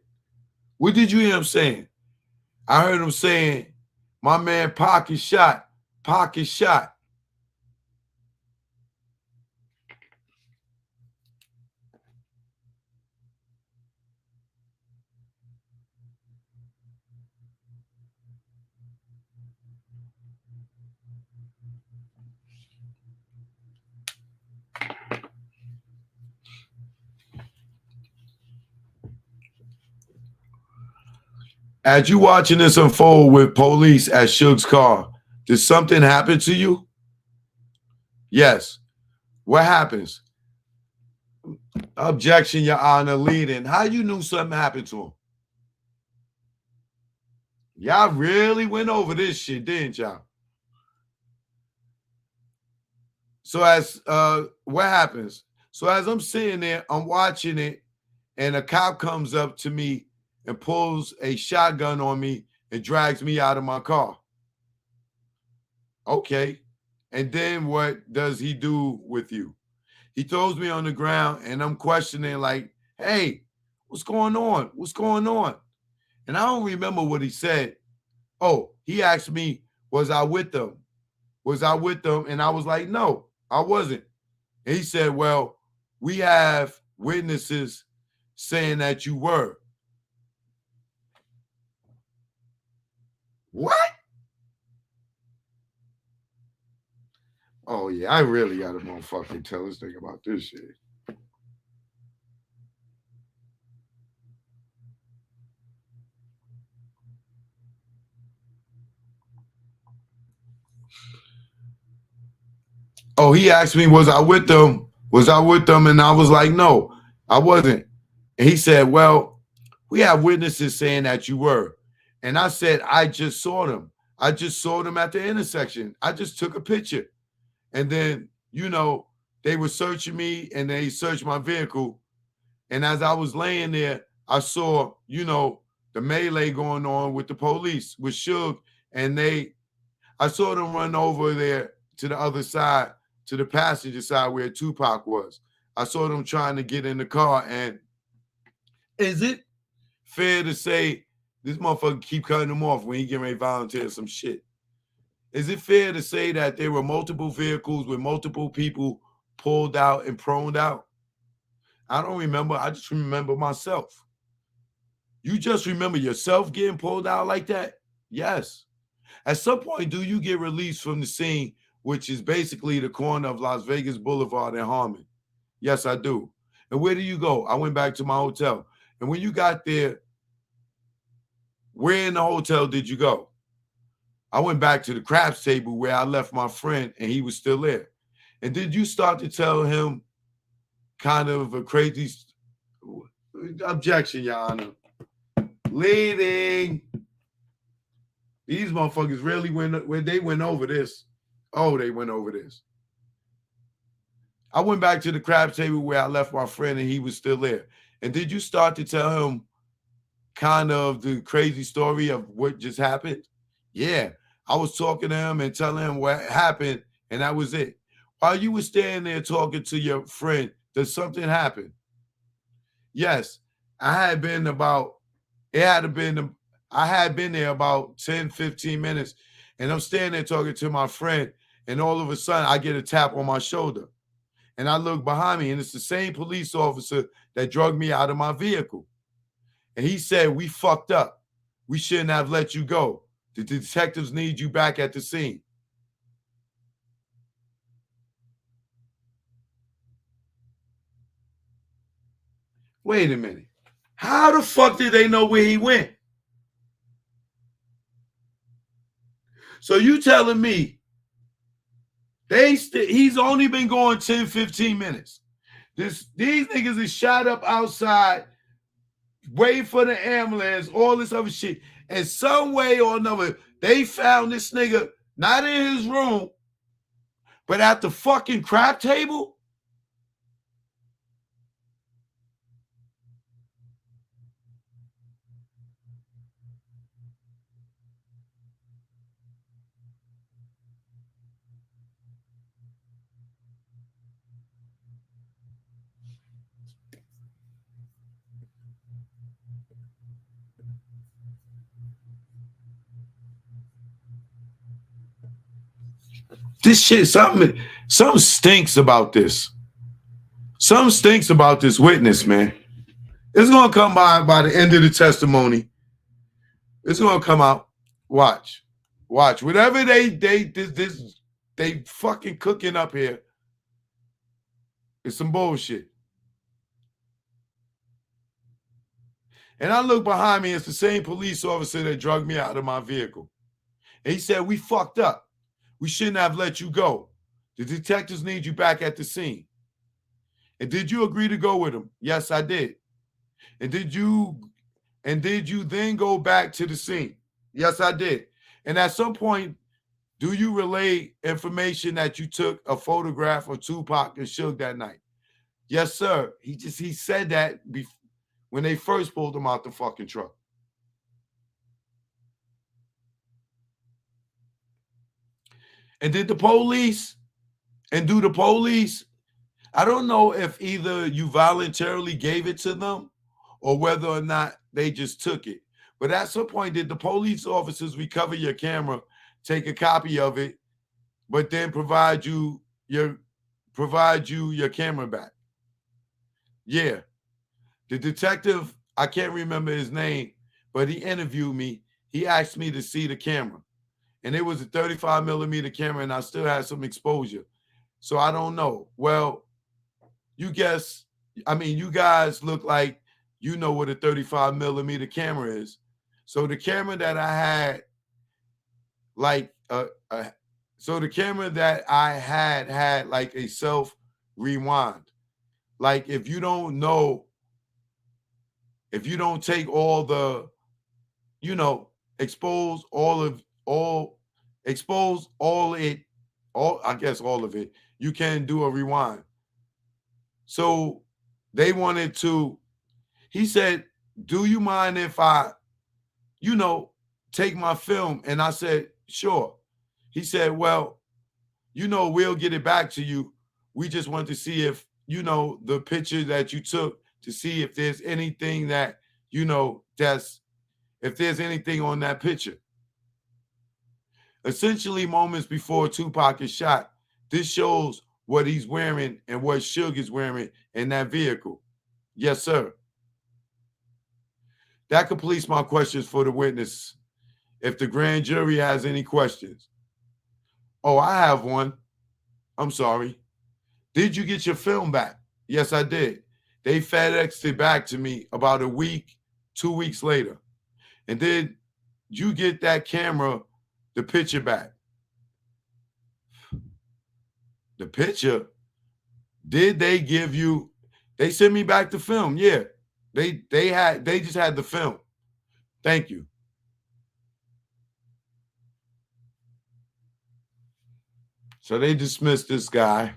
What did you hear him saying? I heard him saying, my man Pac is shot. Pac is shot. As you watching this unfold with police at Suge's car, did something happen to you? Yes. What happens? Objection, Your Honor, leading. How you knew something happened to him? Y'all really went over this shit, didn't y'all? So what happens? So as I'm sitting there, I'm watching it, and a cop comes up to me and pulls a shotgun on me and drags me out of my car. Okay. And then what does he do with you? He throws me on the ground, and I'm questioning like, hey, what's going on? What's going on? And I don't remember what he said. Oh, he asked me, was I with them? Was I with them? And I was like, no, I wasn't. And he said, well, we have witnesses saying that you were. What? Oh, yeah, I really got to motherfucking tell this thing about this shit. Oh, he asked me, was I with them? Was I with them? And I was like, no, I wasn't. And he said, well, we have witnesses saying that you were. And I said, I just saw them. I just saw them at the intersection. I just took a picture. And then, you know, they were searching me and they searched my vehicle. And as I was laying there, I saw, you know, the melee going on with the police with Suge. And I saw them run over there to the other side, to the passenger side where Tupac was. I saw them trying to get in the car. And is it fair to say this motherfucker keep cutting him off when he getting ready to volunteer some shit? Is it fair to say that there were multiple vehicles with multiple people pulled out and proned out? I don't remember. I just remember myself. You just remember yourself getting pulled out like that? Yes. At some point, do you get released from the scene, which is basically the corner of Las Vegas Boulevard and Harmon? Yes, I do. And where do you go? I went back to my hotel. And when you got there, where in the hotel did you go? I went back to the craps table where I left my friend and he was still there. And did you start to tell him kind of a crazy objection, Your Honor? Leading. These motherfuckers really went over this. Oh, they went over this. I went back to the crab table where I left my friend and he was still there. And did you start to tell him kind of the crazy story of what just happened? Yeah. I was talking to him and telling him what happened, and that was it. While you were standing there talking to your friend, did something happen? Yes. I had been there about 10, 15 minutes, and I'm standing there talking to my friend, and all of a sudden I get a tap on my shoulder. And I look behind me, and it's the same police officer that drugged me out of my vehicle. And he said, "We fucked up. We shouldn't have let you go. The detectives need you back at the scene." Wait a minute. How the fuck did they know where he went? So you telling me he's only been going 10, 15 minutes. These niggas is shot up outside, waiting for the ambulance, all this other shit. And some way or another, they found this nigga not in his room, but at the fucking crap table? This shit, something stinks about this. Something stinks about this witness, man. It's gonna come by the end of the testimony. It's gonna come out. Watch. Whatever they fucking cooking up here. It's some bullshit. And I look behind me, it's the same police officer that drugged me out of my vehicle. And he said, "We fucked up. We shouldn't have let you go. The detectives need you back at the scene." And did you agree to go with him? Yes, I did. And did you then go back to the scene? Yes, I did. And at some point, do you relay information that you took a photograph of Tupac and Suge that night? Yes, sir. He said that when they first pulled him out the fucking truck. And do the police, I don't know if either you voluntarily gave it to them or whether or not they just took it. But at some point, did the police officers recover your camera, take a copy of it, but then provide you your camera back? Yeah. The detective, I can't remember his name, but he interviewed me. He asked me to see the camera. And it was a 35 millimeter camera, and I still had some exposure. So I don't know. Well, you guys look like you know what a 35 millimeter camera is. So the camera that I had, had like a self rewind. Like if you don't take all the, expose all I guess all of it, you can do a rewind. So they wanted to, he said, do you mind if I, take my film? And I said, sure. He said, well, we'll get it back to you. We just want to see if, the picture that you took, to see if there's anything that, if there's anything on that picture. Essentially, moments before Tupac is shot, this shows what he's wearing and what Suge is wearing in that vehicle. Yes, sir. That completes my questions for the witness. If the grand jury has any questions. Oh, I have one. I'm sorry. Did you get your film back? Yes, I did. They FedExed it back to me about a week, 2 weeks later. And did you get that camera, the picture back? The picture? Did they give you? They sent me back the film. Yeah. They just had the film. Thank you. So they dismissed this guy.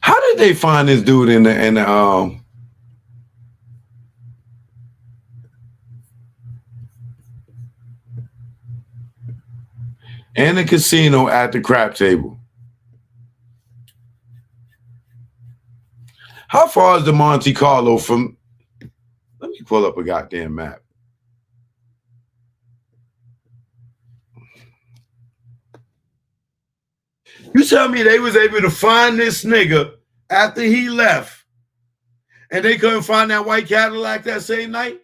How did they find this dude in the casino at the crap table? How far is the Monte Carlo from? Let me pull up a goddamn map. You tell me they was able to find this nigga after he left, and they couldn't find that white Cadillac that same night?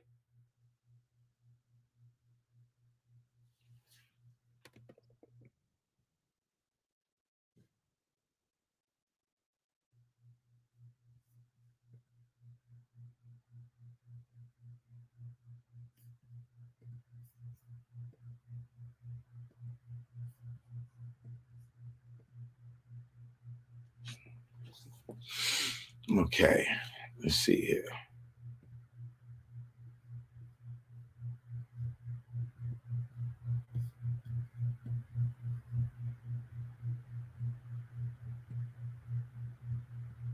Okay, let's see here.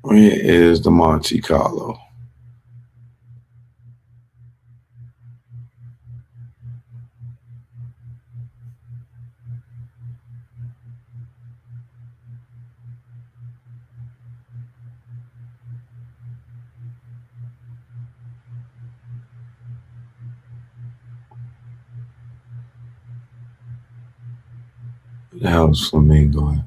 Where is the Monte Carlo? The hell's Flamingo at?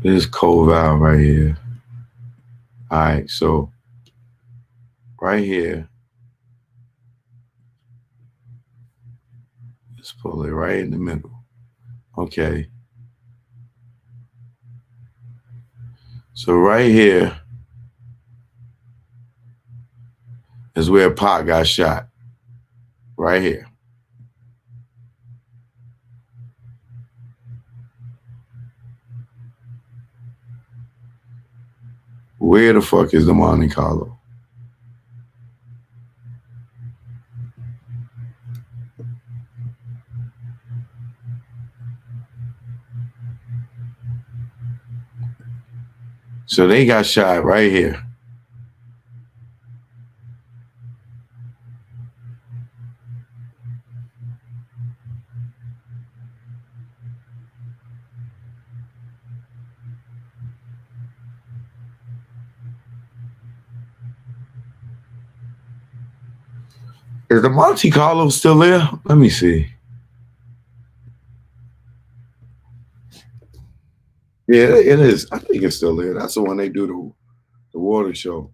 This is Koval right here. All right, so right here, let's pull it right in the middle. Okay. So right here is where Pac got shot. Right here. Where the fuck is the Monte Carlo? So they got shot right here. Is the Monte Carlo still there? Let me see. Yeah, it is. I think it's still there. That's the one they do the water show.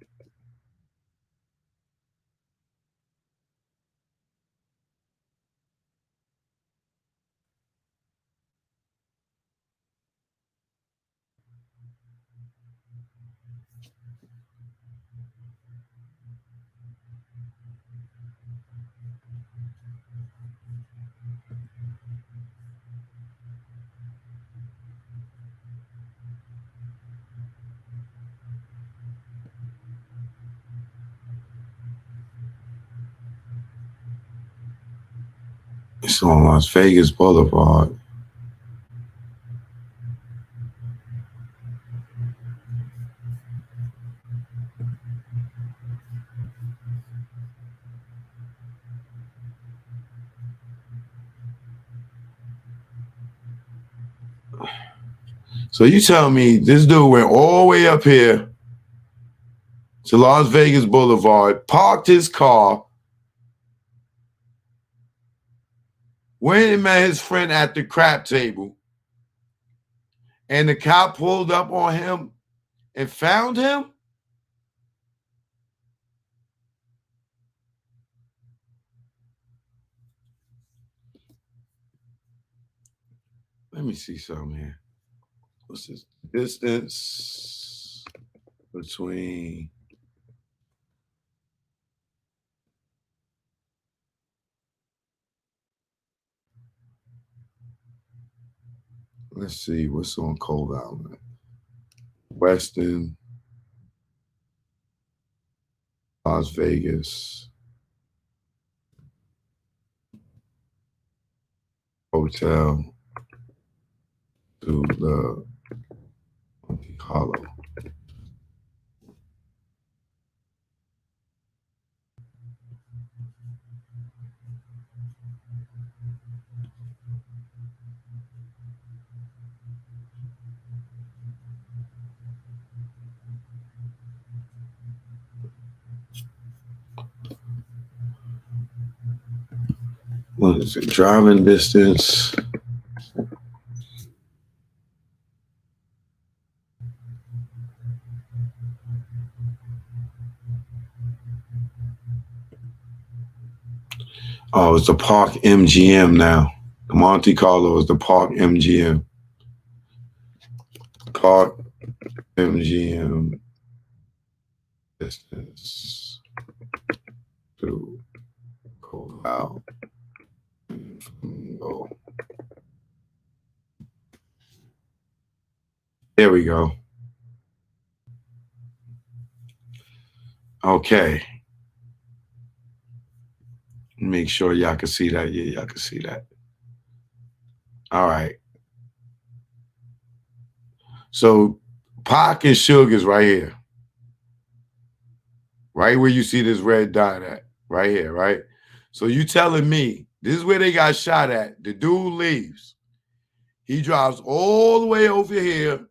It's on Las Vegas Boulevard. So you tell me this dude went all the way up here to Las Vegas Boulevard, parked his car, went and met his friend at the crap table, and the cop pulled up on him and found him? Let me see something here. What's this distance between? Let's see what's on Cold Island. Weston, Las Vegas Hotel to the Monte Carlo. What is it? Driving distance. Oh, it's the Park MGM now. The Monte Carlo is the Park MGM. Park MGM distance to go out. Go. There we go. Okay. Make sure y'all can see that. Yeah, y'all can see that. All right. So Pac and Suge is right here. Right where you see this red dot at. Right here, right? So you telling me this is where they got shot at. The dude leaves. He drives all the way over here.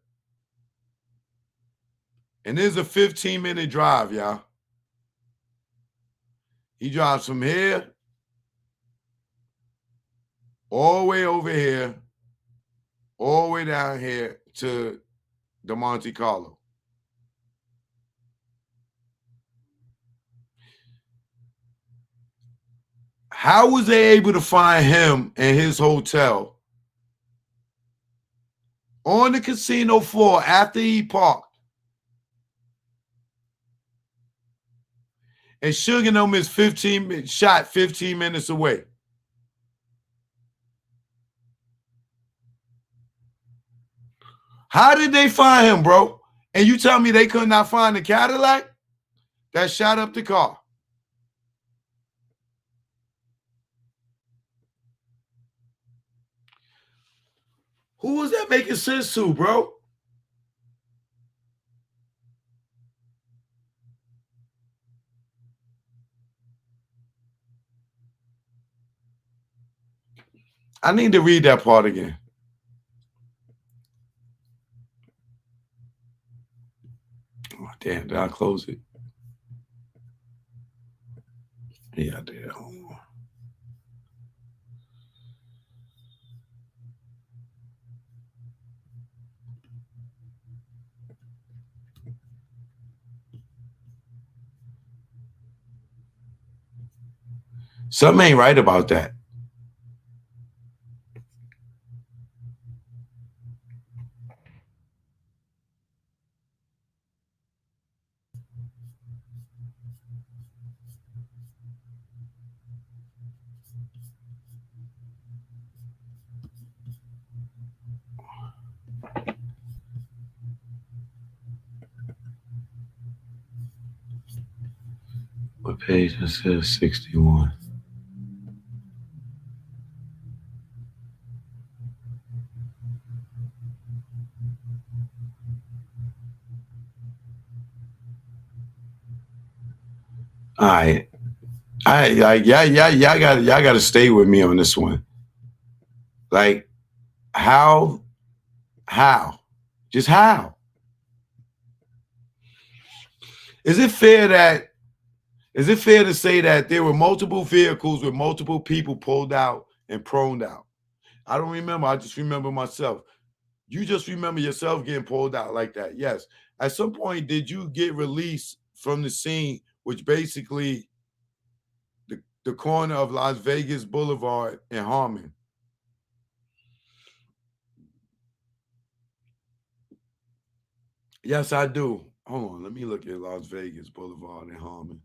And there's a 15-minute drive, y'all. He drives from here all the way over here, all the way down here to the Monte Carlo. How was they able to find him and his hotel on the casino floor after he parked? And Suge and them is 15 minutes away. How did they find him, bro? And you tell me they could not find the Cadillac that shot up the car? Who was that making sense to, bro? I need to read that part again. Oh, damn, did I close it? Yeah, I did. Something ain't right about that. What page? It says 61. All right. Y'all got to stay with me on this one. Like, how, how, just how is it fair that is it fair to say that there were multiple vehicles with multiple people pulled out and proned out? I don't remember. I just remember myself. You just remember yourself getting pulled out like that. Yes. At some point, did you get released from the scene, which basically the corner of Las Vegas Boulevard and Harmon? Yes, I do. Hold on. Let me look at Las Vegas Boulevard and Harmon.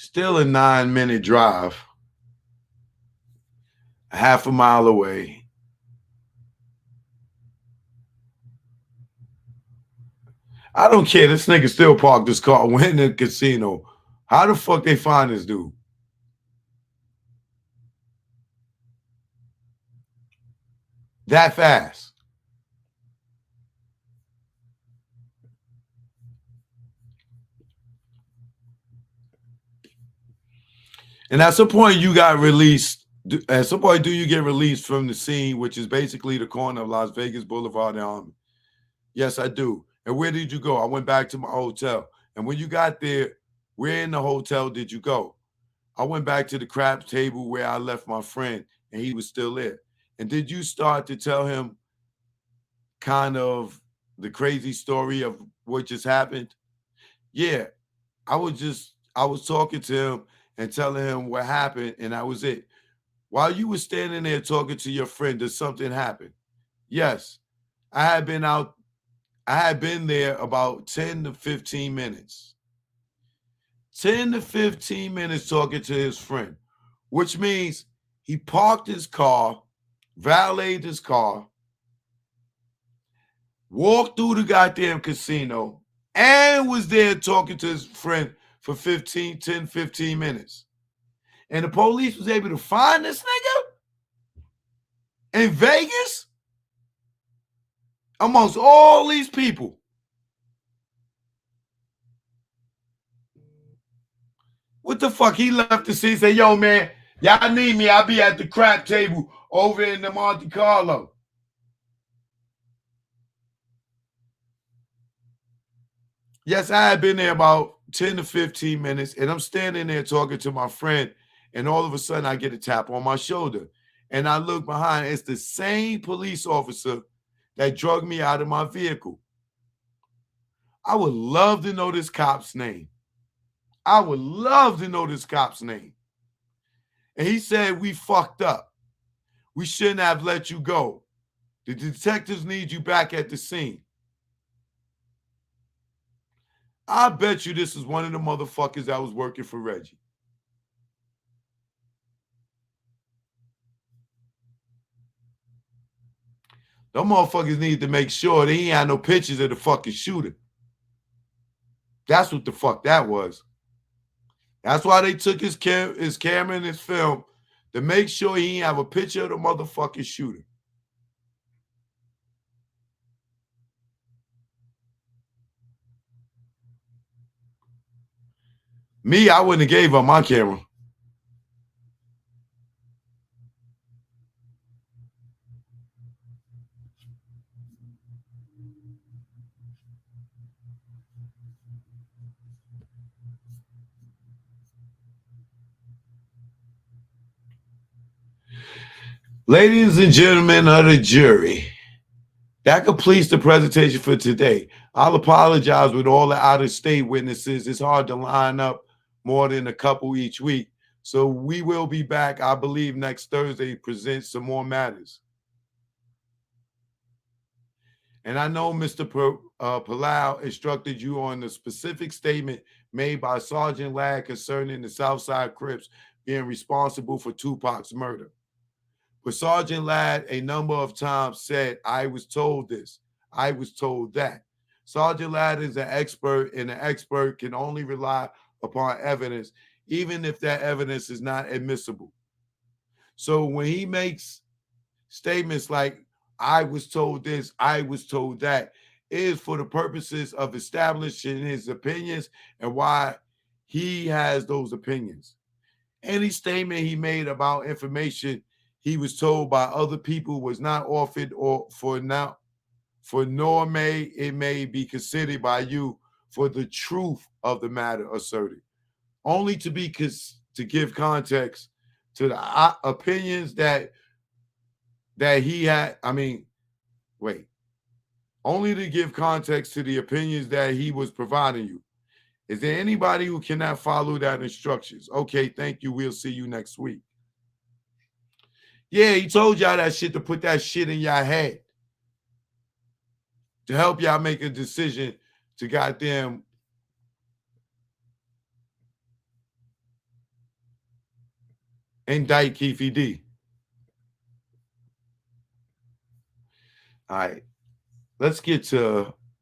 Still a 9-minute drive, a half a mile away. I don't care. This nigga still parked this car, went in the casino. How the fuck they find this dude? That fast. And at some point, you got released. At some point, do you get released from the scene, which is basically the corner of Las Vegas Boulevard and Harmon? Yes, I do. And where did you go? I went back to my hotel. And when you got there, where in the hotel did you go? I went back to the crap table where I left my friend, and he was still there. And did you start to tell him kind of the crazy story of what just happened? Yeah, I was talking to him and telling him what happened, and that was it. While you were standing there talking to your friend, did something happen? Yes. I had been out, I had been there about 10 to 15 minutes. 10 to 15 minutes talking to his friend, which means he parked his car, valeted his car, walked through the goddamn casino, and was there talking to his friend for 15 minutes. And the police was able to find this nigga in Vegas amongst all these people. What the fuck? He left the scene and said, yo, man, y'all need me. I'll be at the crap table over in the Monte Carlo. Yes, I had been there about 10 to 15 minutes, and I'm standing there talking to my friend, and all of a sudden I get a tap on my shoulder. And I look behind, it's the same police officer that drug me out of my vehicle. I would love to know this cop's name. I would love to know this cop's name. And he said, we fucked up. We shouldn't have let you go. The detectives need you back at the scene. I bet you this is one of the motherfuckers that was working for Reggie. Them motherfuckers need to make sure they ain't had no pictures of the fucking shooter. That's what the fuck that was. That's why they took his camera and his film to make sure he ain't have a picture of the motherfucking shooter. Me, I wouldn't have gave up my camera. Ladies and gentlemen of the jury, that completes the presentation for today. I'll apologize with all the out-of-state witnesses. It's hard to line up more than a couple each week. So we will be back, I believe, next Thursday to present some more matters. And I know Mr. Palau instructed you on the specific statement made by Sergeant Ladd concerning the Southside Crips being responsible for Tupac's murder. But Sergeant Ladd a number of times said, I was told this, I was told that. Sergeant Ladd is an expert, and an expert can only rely upon evidence, even if that evidence is not admissible. So when he makes statements like, I was told this, I was told that, it is for the purposes of establishing his opinions and why he has those opinions. Any statement he made about information he was told by other people was not offered or nor may it may be considered by you for the truth of the matter asserted, only to give context to the opinions that he had. Only to give context to the opinions that he was providing you. Is there anybody who cannot follow that instructions? Okay, thank you. We'll see you next week. Yeah, he told y'all that shit to put that shit in y'all head, to help y'all make a decision to goddamn indict Keefe D. All right, let's get to